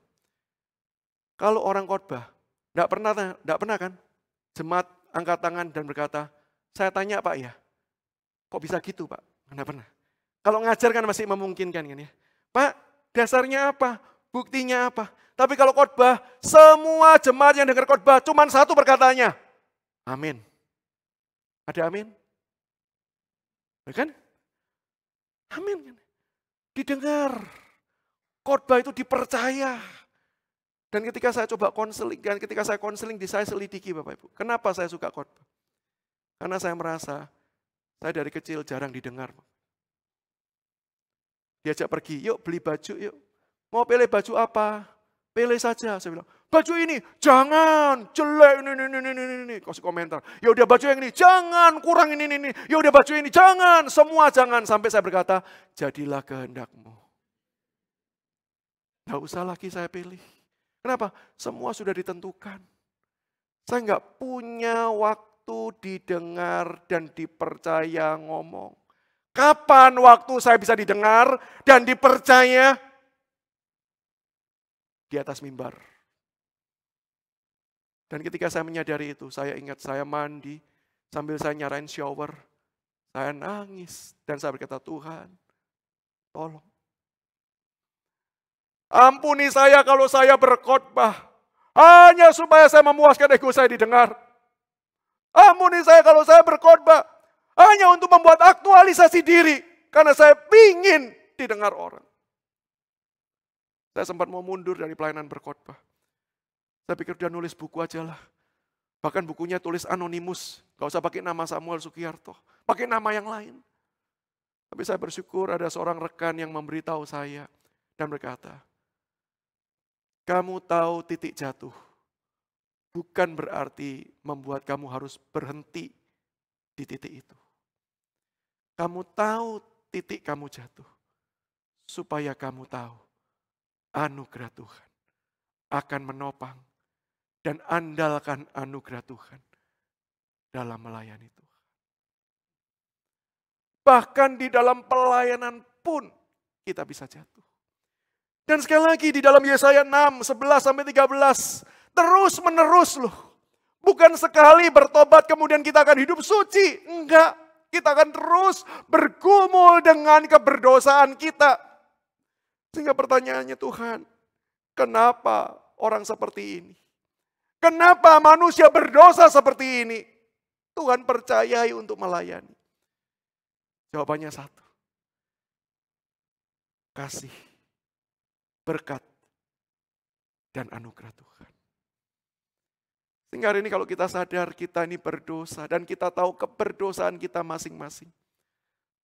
Kalau orang khotbah, enggak pernah kan? Jemaat angkat tangan dan berkata, saya tanya Pak ya, kok bisa gitu Pak? Enggak pernah. Kalau ngajar kan masih memungkinkan kan ya. Pak, dasarnya apa? Buktinya apa? Tapi kalau khotbah, semua jemaat yang dengar khotbah cuma 1 perkataannya. Amin. Ada amin? Kan? Amin. Didengar. Khotbah itu dipercaya. Dan ketika saya coba konseling, dan ketika saya konseling, saya selidiki Bapak Ibu. Kenapa saya suka khotbah? Karena saya merasa, saya dari kecil jarang didengar. Diajak pergi, yuk beli baju yuk. Mau pilih baju apa? Pilih saja. Saya bilang, baju ini jangan, jelek ini. Kasih komentar. Ya udah baju yang ini, jangan, kurang ini. Ya udah baju ini, jangan, semua jangan. Sampai saya berkata, jadilah kehendakmu. Nggak usah lagi saya pilih. Kenapa? Semua sudah ditentukan. Saya nggak punya waktu didengar dan dipercaya ngomong. Kapan waktu saya bisa didengar dan dipercaya? Di atas mimbar. Dan ketika saya menyadari itu, saya ingat saya mandi, sambil saya nyarain shower, saya nangis, dan saya berkata, Tuhan, tolong. Ampuni saya kalau saya berkhotbah, hanya supaya saya memuaskan ego saya didengar. Ampuni saya kalau saya berkhotbah, hanya untuk membuat aktualisasi diri, karena saya ingin didengar orang. Saya sempat mau mundur dari pelayanan berkhotbah. Saya pikir dia nulis buku aja lah. Bahkan bukunya tulis anonimus. Gak usah pakai nama Samuel Sugiarto. Pakai nama yang lain. Tapi saya bersyukur ada seorang rekan yang memberitahu saya. Dan berkata, kamu tahu titik jatuh. Bukan berarti membuat kamu harus berhenti di titik itu. Kamu tahu titik kamu jatuh. Supaya kamu tahu anugerah Tuhan akan menopang. Dan andalkan anugerah Tuhan dalam melayani Tuhan. Bahkan di dalam pelayanan pun kita bisa jatuh. Dan sekali lagi di dalam Yesaya 6, 11-13. Terus menerus loh. Bukan sekali bertobat kemudian kita akan hidup suci. Enggak. Kita akan terus bergumul dengan keberdosaan kita. Sehingga pertanyaannya Tuhan, kenapa orang seperti ini? Kenapa manusia berdosa seperti ini? Tuhan percayai untuk melayani. Jawabannya satu. Kasih, berkat, dan anugerah Tuhan. Sehingga hari ini kalau kita sadar kita ini berdosa dan kita tahu keberdosaan kita masing-masing.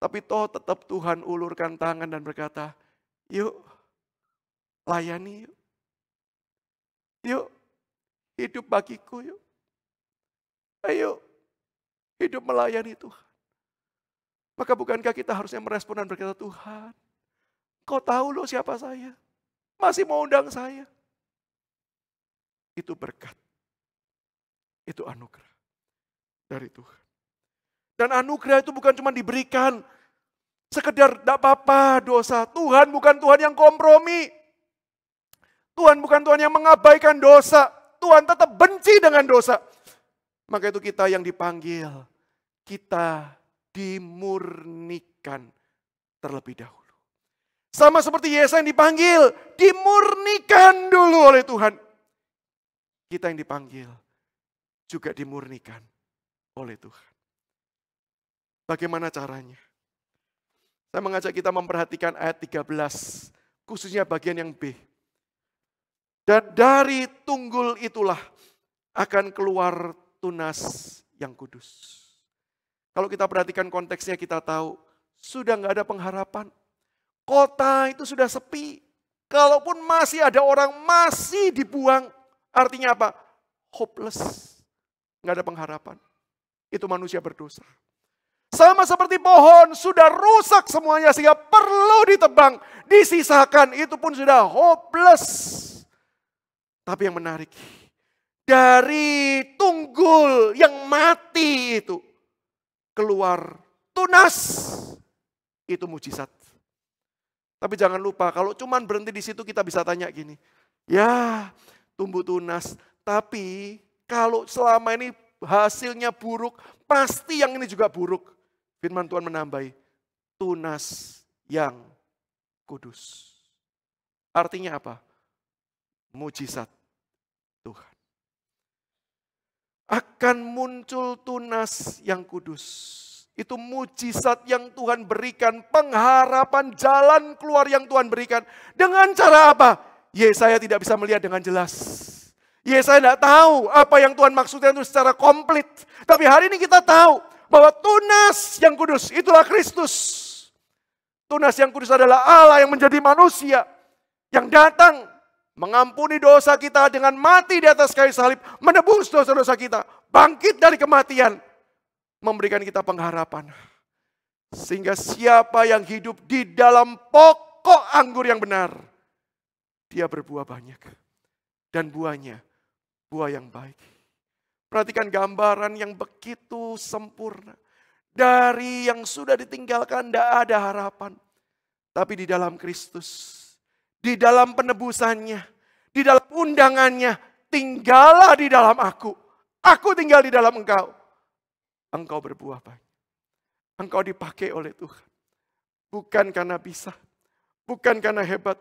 Tapi toh tetap Tuhan ulurkan tangan dan berkata, yuk layani yuk. Yuk hidup bagiku yuk. Ayo hidup melayani Tuhan. Maka bukankah kita harusnya merespon dan berkata, Tuhan, kau tahu loh siapa saya. Masih mau undang saya. Itu berkat. Itu anugerah dari Tuhan. Dan anugerah itu bukan cuma diberikan sekedar tidak apa-apa dosa. Tuhan bukan Tuhan yang kompromi. Tuhan bukan Tuhan yang mengabaikan dosa. Tuhan tetap benci dengan dosa. Maka itu kita yang dipanggil. Kita dimurnikan terlebih dahulu. Sama seperti Yesaya yang dipanggil. Dimurnikan dulu oleh Tuhan. Kita yang dipanggil. Juga dimurnikan oleh Tuhan. Bagaimana caranya? Saya mengajak kita memperhatikan ayat 13. Khususnya bagian yang B. Dan dari tunggul itulah akan keluar tunas yang kudus. Kalau kita perhatikan konteksnya kita tahu, sudah nggak ada pengharapan. Kota itu sudah sepi. Kalaupun masih ada orang masih dibuang. Artinya apa? Hopeless. Nggak ada pengharapan. Itu manusia berdosa. Sama seperti pohon sudah rusak semuanya sehingga perlu ditebang. Disisakan itu pun sudah hopeless. Tapi yang menarik, dari tunggul yang mati itu keluar tunas. Itu mujizat. Tapi jangan lupa kalau cuman berhenti di situ kita bisa tanya gini. Ya tumbuh tunas. Tapi kalau selama ini hasilnya buruk, pasti yang ini juga buruk. Firman Tuhan menambahi, tunas yang kudus. Artinya apa? Mujizat Tuhan. Akan muncul tunas yang kudus. Itu mujizat yang Tuhan berikan, pengharapan jalan keluar yang Tuhan berikan. Dengan cara apa? Yesaya tidak bisa melihat dengan jelas. Yesaya tidak tahu apa yang Tuhan maksudkan itu secara komplit. Tapi hari ini kita tahu bahwa tunas yang kudus itulah Kristus. Tunas yang kudus adalah Allah yang menjadi manusia. Yang datang mengampuni dosa kita dengan mati di atas kayu salib. Menebus dosa-dosa kita. Bangkit dari kematian. Memberikan kita pengharapan. Sehingga siapa yang hidup di dalam pokok anggur yang benar. Dia berbuah banyak. Dan buahnya buah yang baik. Perhatikan gambaran yang begitu sempurna. Dari yang sudah ditinggalkan tidak ada harapan. Tapi di dalam Kristus. Di dalam penebusannya. Di dalam undangannya. Tinggallah di dalam aku. Aku tinggal di dalam engkau. Engkau berbuah banyak. Engkau dipakai oleh Tuhan. Bukan karena bisa. Bukan karena hebat.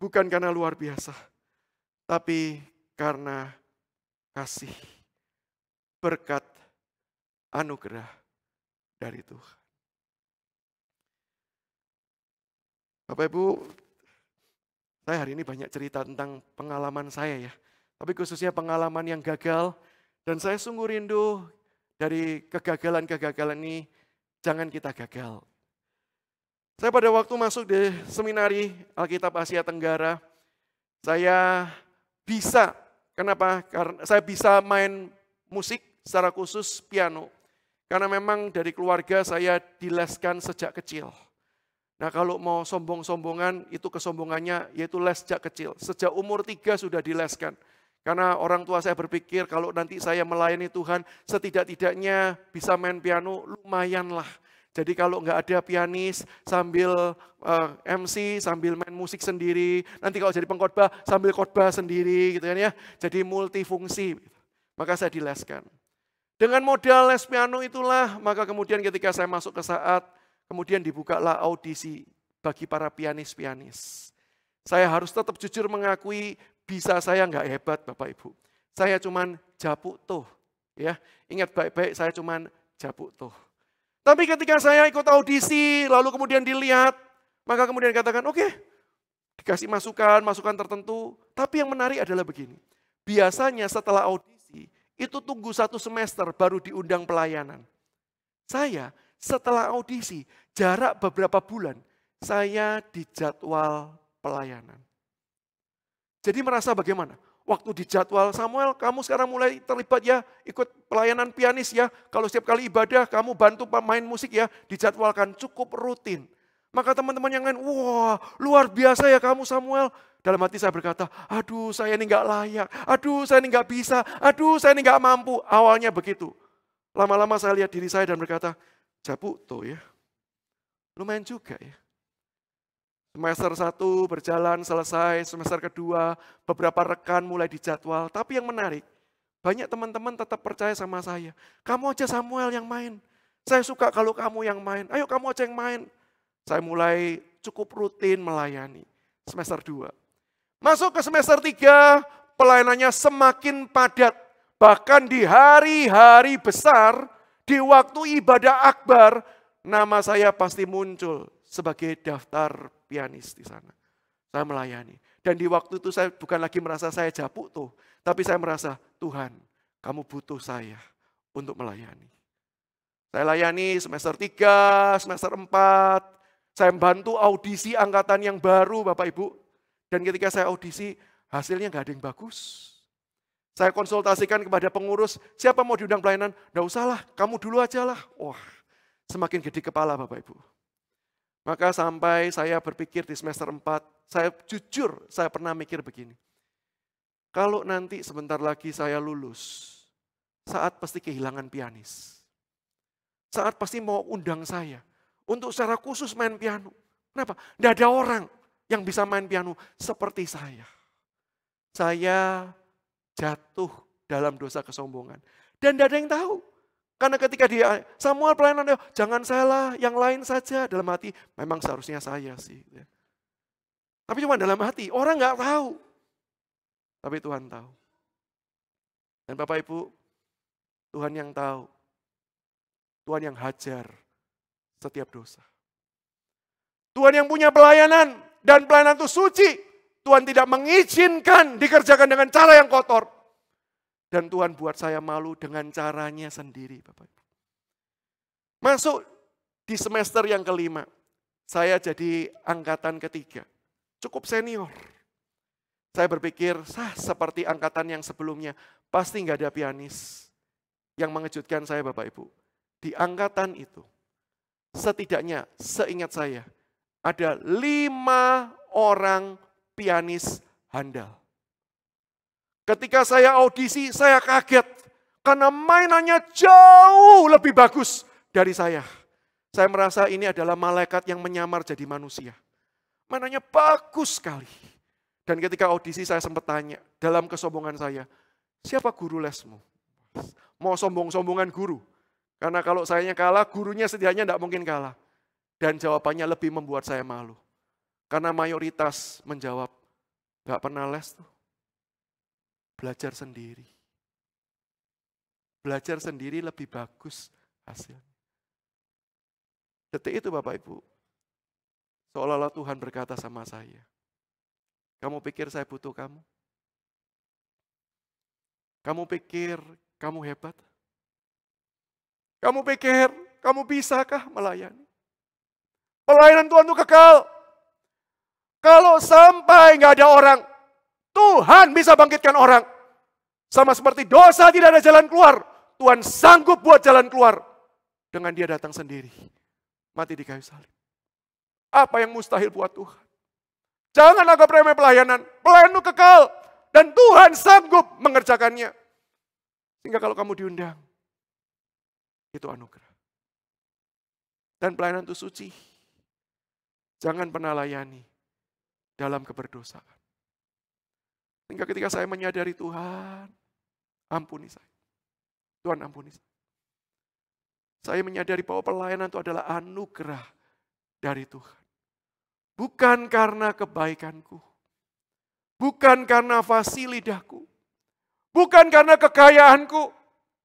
Bukan karena luar biasa. Tapi karena kasih, berkat, anugerah dari Tuhan. Bapak Ibu, saya hari ini banyak cerita tentang pengalaman saya ya. tapi khususnya pengalaman yang gagal. Dan saya sungguh rindu dari kegagalan-kegagalan ini, jangan kita gagal. Saya pada waktu masuk di seminari Alkitab Asia Tenggara, saya bisa, kenapa? Karena saya bisa main musik secara khusus piano. Karena memang dari keluarga saya dileskan sejak kecil. Nah kalau mau sombong-sombongan, itu kesombongannya yaitu les sejak kecil. Sejak umur 3 sudah dileskan. Karena orang tua saya berpikir kalau nanti saya melayani Tuhan, setidak-tidaknya bisa main piano, lumayanlah. Jadi kalau nggak ada pianis, sambil MC, sambil main musik sendiri. Nanti kalau jadi pengkhotbah, sambil khotbah sendiri gitu kan ya. Jadi multifungsi. Maka saya dileskan. Dengan modal les piano itulah, maka kemudian ketika saya masuk ke saat, kemudian dibukalah audisi bagi para pianis-pianis. Saya harus tetap jujur mengakui bisa saya nggak hebat Bapak Ibu. Saya cuman japuk tuh. Ya, ingat baik-baik saya cuman japuk tuh. Tapi ketika saya ikut audisi, lalu kemudian dilihat, maka kemudian dikatakan, oke, dikasih masukan tertentu. Tapi yang menarik adalah begini. Biasanya setelah audisi, itu tunggu 1 semester baru diundang pelayanan. Saya setelah audisi, jarak beberapa bulan, saya dijadwal pelayanan. Jadi merasa bagaimana? Waktu dijadwal, Samuel kamu sekarang mulai terlibat ya, ikut pelayanan pianis ya. Kalau setiap kali ibadah kamu bantu main musik ya, dijadwalkan cukup rutin. Maka teman-teman yang lain, wah luar biasa ya kamu Samuel. Dalam hati saya berkata, aduh saya ini gak layak, aduh saya ini gak bisa, aduh saya ini gak mampu. Awalnya begitu. Lama-lama saya lihat diri saya dan berkata, Japuk tuh ya, lumayan juga ya. Semester 1 berjalan selesai, semester kedua beberapa rekan mulai dijadwal. Tapi yang menarik, banyak teman-teman tetap percaya sama saya. Kamu aja Samuel yang main. Saya suka kalau kamu yang main. Ayo kamu aja yang main. Saya mulai cukup rutin melayani. Semester 2. Masuk ke semester 3, pelayanannya semakin padat. Bahkan di hari-hari besar, di waktu ibadah akbar, nama saya pasti muncul sebagai daftar pianis di sana. Saya melayani. Dan di waktu itu saya bukan lagi merasa saya japuk tuh. Tapi saya merasa, Tuhan, kamu butuh saya untuk melayani. Saya layani semester 3, semester 4. Saya membantu audisi angkatan yang baru Bapak Ibu. Dan ketika saya audisi, hasilnya nggak ada yang bagus. Saya konsultasikan kepada pengurus, siapa mau diundang pelayanan? Nggak usah lah, kamu dulu aja lah. Wah, semakin gede kepala Bapak Ibu. Maka sampai saya berpikir di semester 4, saya jujur, saya pernah mikir begini. Kalau nanti sebentar lagi saya lulus, saat pasti kehilangan pianis. Saat pasti mau undang saya untuk secara khusus main piano. Kenapa? Tidak ada orang yang bisa main piano seperti saya. Saya jatuh dalam dosa kesombongan. Dan tidak ada yang tahu. Karena ketika dia, Samuel pelayanan, jangan saya lah, yang lain saja. Dalam hati, memang seharusnya saya sih. Tapi cuma dalam hati, orang nggak tahu. Tapi Tuhan tahu. Dan Bapak Ibu, Tuhan yang tahu. Tuhan yang hajar setiap dosa. Tuhan yang punya pelayanan, dan pelayanan itu suci. Tuhan tidak mengizinkan dikerjakan dengan cara yang kotor. Dan Tuhan buat saya malu dengan caranya sendiri, Bapak Ibu. Masuk di semester yang kelima, saya jadi angkatan ketiga, cukup senior. Saya berpikir, seperti angkatan yang sebelumnya, pasti nggak ada pianis. Yang mengejutkan saya Bapak Ibu, di angkatan itu, setidaknya seingat saya, ada 5 orang pianis handal. Ketika saya audisi, saya kaget. Karena mainannya jauh lebih bagus dari saya. Saya merasa ini adalah malaikat yang menyamar jadi manusia. Mainannya bagus sekali. Dan ketika audisi saya sempat tanya, dalam kesombongan saya, siapa guru lesmu? Mau sombong-sombongan guru. Karena kalau sayanya kalah, gurunya setidaknya tidak mungkin kalah. Dan jawabannya lebih membuat saya malu. Karena mayoritas menjawab, gak pernah les tuh. Belajar sendiri. Belajar sendiri lebih bagus hasilnya. Detik itu Bapak Ibu, seolah-olah Tuhan berkata sama saya, kamu pikir saya butuh kamu? Kamu pikir kamu hebat? Kamu pikir kamu bisakah melayani? Pelayanan Tuhan itu kekal. Kalau sampai nggak ada orang, Tuhan bisa bangkitkan orang. Sama seperti dosa tidak ada jalan keluar, Tuhan sanggup buat jalan keluar. Dengan dia datang sendiri, mati di kayu salib. Apa yang mustahil buat Tuhan? Jangan anggap remeh pelayanan. Pelayanan itu kekal. Dan Tuhan sanggup mengerjakannya. Sehingga kalau kamu diundang, itu anugerah. Dan pelayanan itu suci. Jangan pernah layani dalam keberdosaan. Sehingga ketika saya menyadari Tuhan, ampuni saya. Tuhan ampuni saya. Saya menyadari bahwa pelayanan itu adalah anugerah dari Tuhan. Bukan karena kebaikanku. Bukan karena fasih lidahku. Bukan karena kekayaanku.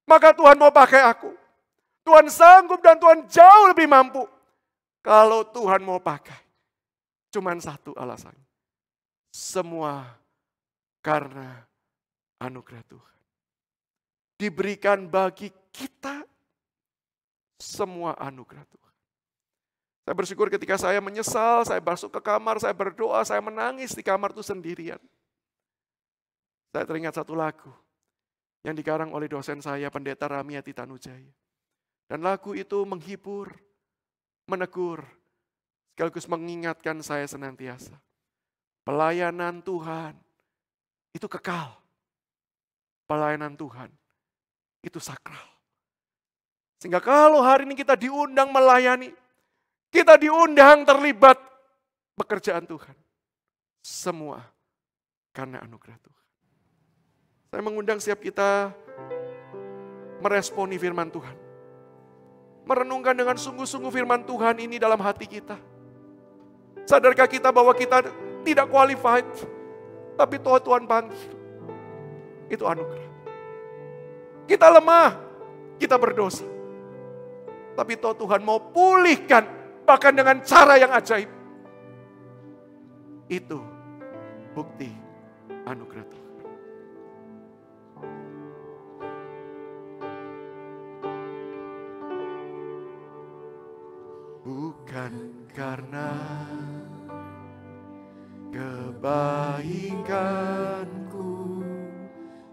Maka Tuhan mau pakai aku. Tuhan sanggup dan Tuhan jauh lebih mampu. Kalau Tuhan mau pakai. Cuman satu alasannya. Semua karena anugerah Tuhan. Diberikan bagi kita semua anugerah Tuhan. Saya bersyukur ketika saya menyesal, saya masuk ke kamar, saya berdoa, saya menangis di kamar itu sendirian. Saya teringat satu lagu yang dikarang oleh dosen saya, Pendeta Ramiati Tanujaya. Dan lagu itu menghibur, menegur, sekaligus mengingatkan saya senantiasa. Pelayanan Tuhan itu kekal. Pelayanan Tuhan itu sakral. Sehingga kalau hari ini kita diundang melayani, kita diundang terlibat pekerjaan Tuhan. Semua karena anugerah Tuhan. Saya mengundang setiap kita meresponi firman Tuhan. Merenungkan dengan sungguh-sungguh firman Tuhan ini dalam hati kita. Sadarkah kita bahwa kita tidak qualified, tapi Tuhan panggil. Itu anugerah. Kita lemah, kita berdosa. Tapi Tuhan mau pulihkan, bahkan dengan cara yang ajaib. Itu bukti anugerah Tuhan. Bukan karena kebaikanku,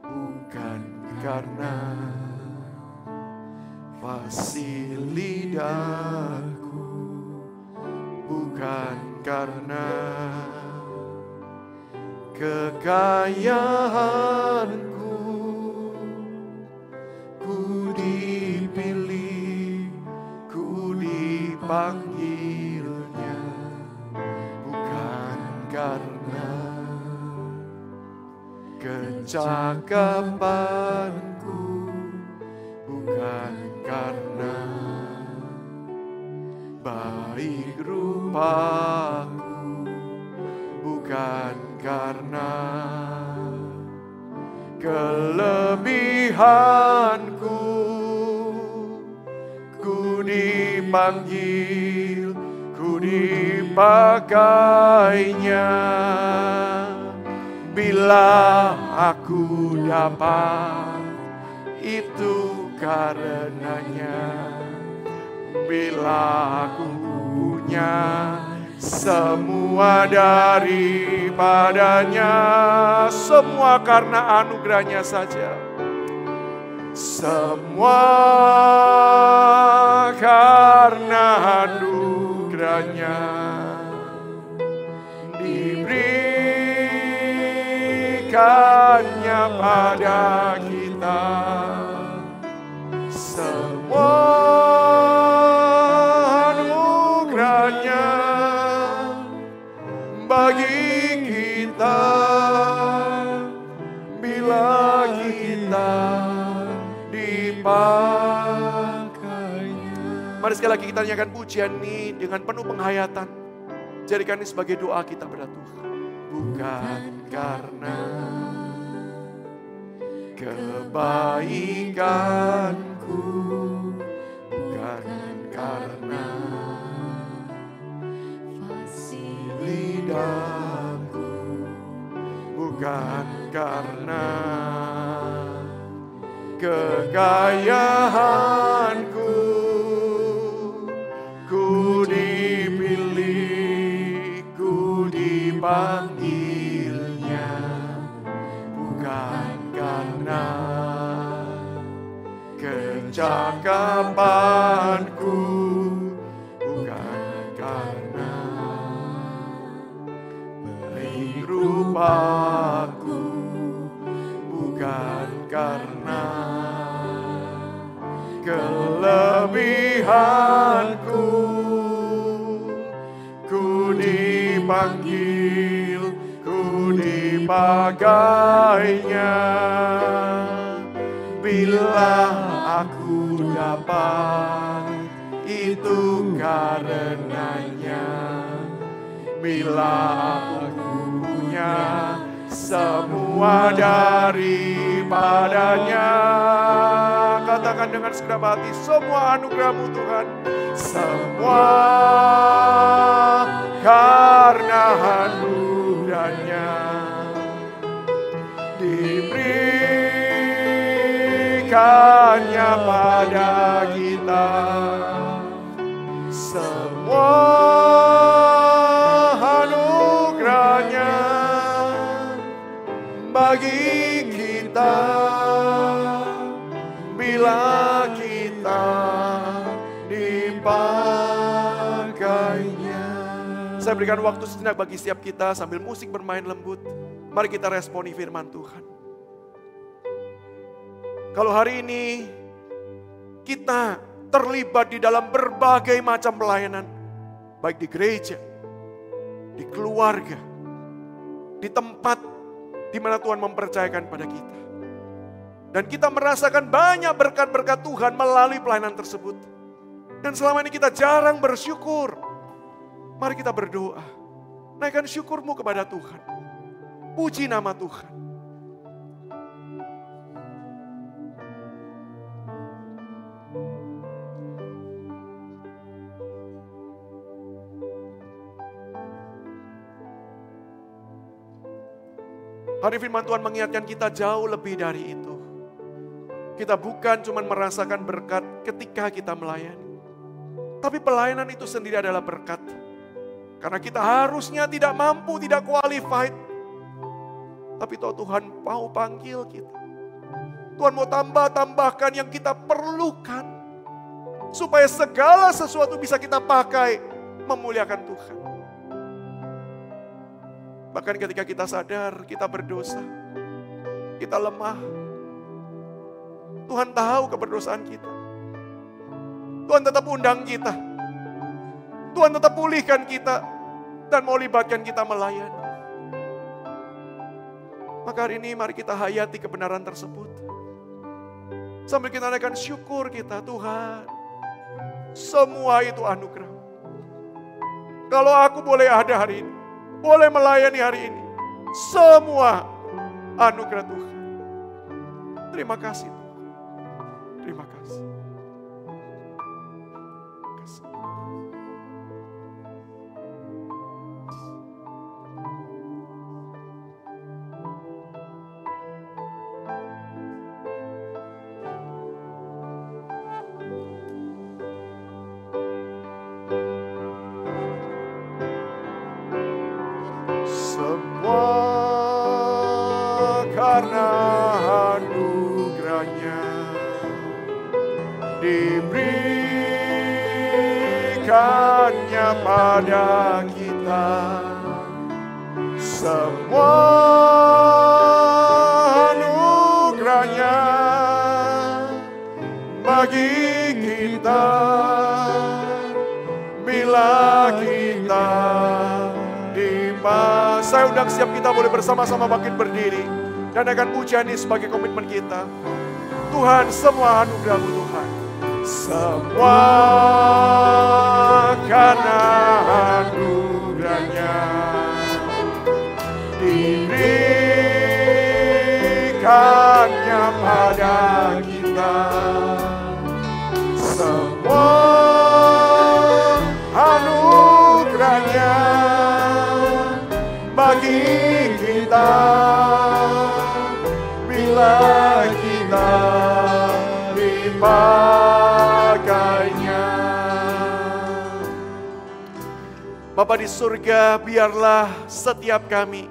bukan karena fasih lidahku, bukan karena kekayaanku, ku dipilih, ku dipanggilnya, bukan karena kecakapanku, bukan karena baik rupaku, bukan karena kelebihanku, ku dipanggil, ku dipakainya. Bila aku dapat, itu karenanya. Bila aku punya semua daripadanya, semua karena anugerahnya saja. Semua karena anugerahnya diberikannya pada kita. Semua anugerahnya bagi kita bila kita dipakainya. Mari sekali lagi kita nyanyikan pujian ini dengan penuh penghayatan. Jadikan ini sebagai doa kita pada Tuhan. Bukan karena kebaikanku, bukan karena fasih lidahku, bukan karena kekayaanku, ku dipilih, ku dipanggilnya, bukan karena kecakapanku, bukan karena baik rupaku, bukan karena kelebihanku, ku dipanggil, ku dipakainya. Bila aku dapat, itu karenanya. Bila aku punya semua daripadanya. Katakan dengan segenap hati, semua anugerah-Mu Tuhan, semua karena anugerahnya diberikannya pada kita. Semua anugerahnya bagi kita bila kita dipakainya. Saya berikan waktu sejenak bagi setiap kita sambil musik bermain lembut. Mari kita responi firman Tuhan. Kalau hari ini kita terlibat di dalam berbagai macam pelayanan, baik di gereja, di keluarga, di tempat di mana Tuhan mempercayakan pada kita. Dan kita merasakan banyak berkat-berkat Tuhan melalui pelayanan tersebut. Dan selama ini kita jarang bersyukur. Mari kita berdoa. Naikkan syukurmu kepada Tuhan. Puji nama Tuhan. Hari firman Tuhan mengingatkan kita jauh lebih dari itu. Kita bukan cuma merasakan berkat ketika kita melayani. Tapi pelayanan itu sendiri adalah berkat. Karena kita harusnya tidak mampu, tidak qualified. Tapi Tuhan mau panggil kita. Tuhan mau tambahkan yang kita perlukan. Supaya segala sesuatu bisa kita pakai memuliakan Tuhan. Bahkan ketika kita sadar, kita berdosa. Kita lemah. Tuhan tahu keberdosaan kita. Tuhan tetap undang kita. Tuhan tetap pulihkan kita. Dan mau libatkan kita melayani. Maka hari ini mari kita hayati kebenaran tersebut. Sambil kita naikkan syukur kita, Tuhan. Semua itu anugerah. Kalau aku boleh ada hari ini, boleh melayani hari ini, semua anugerah Tuhan. Terima kasih Tuhan. Terima kasih. Karena anugerahnya diberikannya pada kita. Semua anugerahnya bagi kita bila kita saya undang siap kita boleh bersama-sama bangkit berdiri. Dan akan pujian ini sebagai komitmen kita. Tuhan, semua anugerah-Mu Tuhan. Semua karena anugerahnya diberikannya pada kita. Semua anugerahnya bagi kita bila kita Bapa di surga, biarlah setiap kami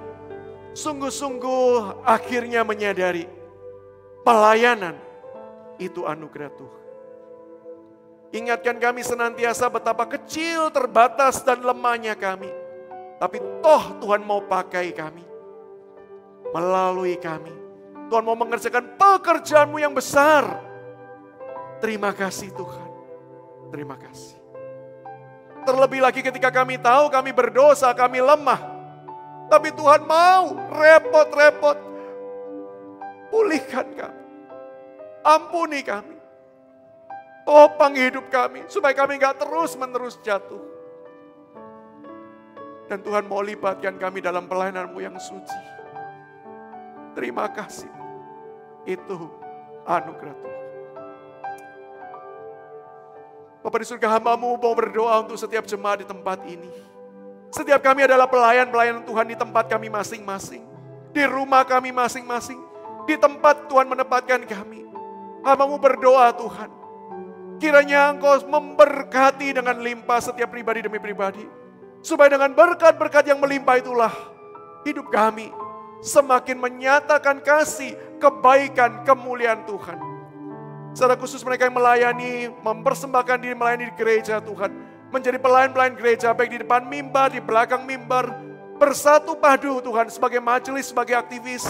sungguh-sungguh akhirnya menyadari pelayanan itu anugerah Tuhan. Ingatkan kami senantiasa betapa kecil, terbatas, dan lemahnya kami. Tapi toh Tuhan mau pakai kami. Melalui kami. Tuhan mau mengerjakan pekerjaan-Mu yang besar. Terima kasih Tuhan. Terima kasih. Terlebih lagi ketika kami tahu kami berdosa, kami lemah. Tapi Tuhan mau repot-repot pulihkan kami. Ampuni kami. Topang hidup kami supaya kami gak terus-menerus jatuh. Dan Tuhan mau libatkan kami dalam pelayanan-Mu yang suci. Terima kasih. Itu anugerah Tuhan. Bapa di surga, hamba-Mu mau berdoa untuk setiap jemaat di tempat ini. Setiap kami adalah pelayan-pelayan Tuhan di tempat kami masing-masing. Di rumah kami masing-masing. Di tempat Tuhan menempatkan kami. Hamba-Mu berdoa Tuhan. Kiranya Engkau memberkati dengan limpah setiap pribadi demi pribadi. Supaya dengan berkat-berkat yang melimpah itulah hidup kami semakin menyatakan kasih, kebaikan, kemuliaan Tuhan. Secara khusus mereka yang melayani, mempersembahkan diri melayani di gereja Tuhan. Menjadi pelayan-pelayan gereja baik di depan mimbar, di belakang mimbar. Bersatu padu Tuhan sebagai majelis, sebagai aktivis.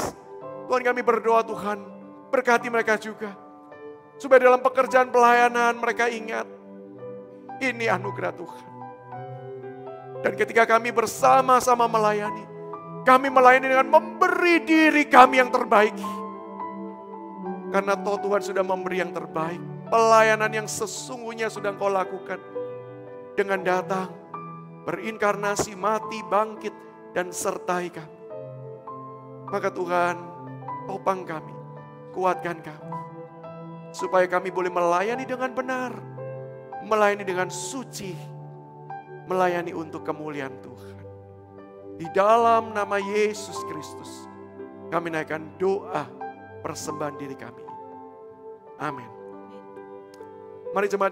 Tuhan kami berdoa Tuhan, berkati mereka juga. Supaya dalam pekerjaan pelayanan mereka ingat, ini anugerah Tuhan. Dan ketika kami bersama-sama melayani, kami melayani dengan memberi diri kami yang terbaik. Karena toh Tuhan sudah memberi yang terbaik. Pelayanan yang sesungguhnya sudah Engkau lakukan. Dengan datang, berinkarnasi, mati, bangkit, dan sertai kami. Maka Tuhan, topang kami, kuatkan kami. Supaya kami boleh melayani dengan benar. Melayani dengan suci. Melayani untuk kemuliaan Tuhan. Di dalam nama Yesus Kristus, kami naikkan doa persembahan diri kami. Amin. Mari jemaat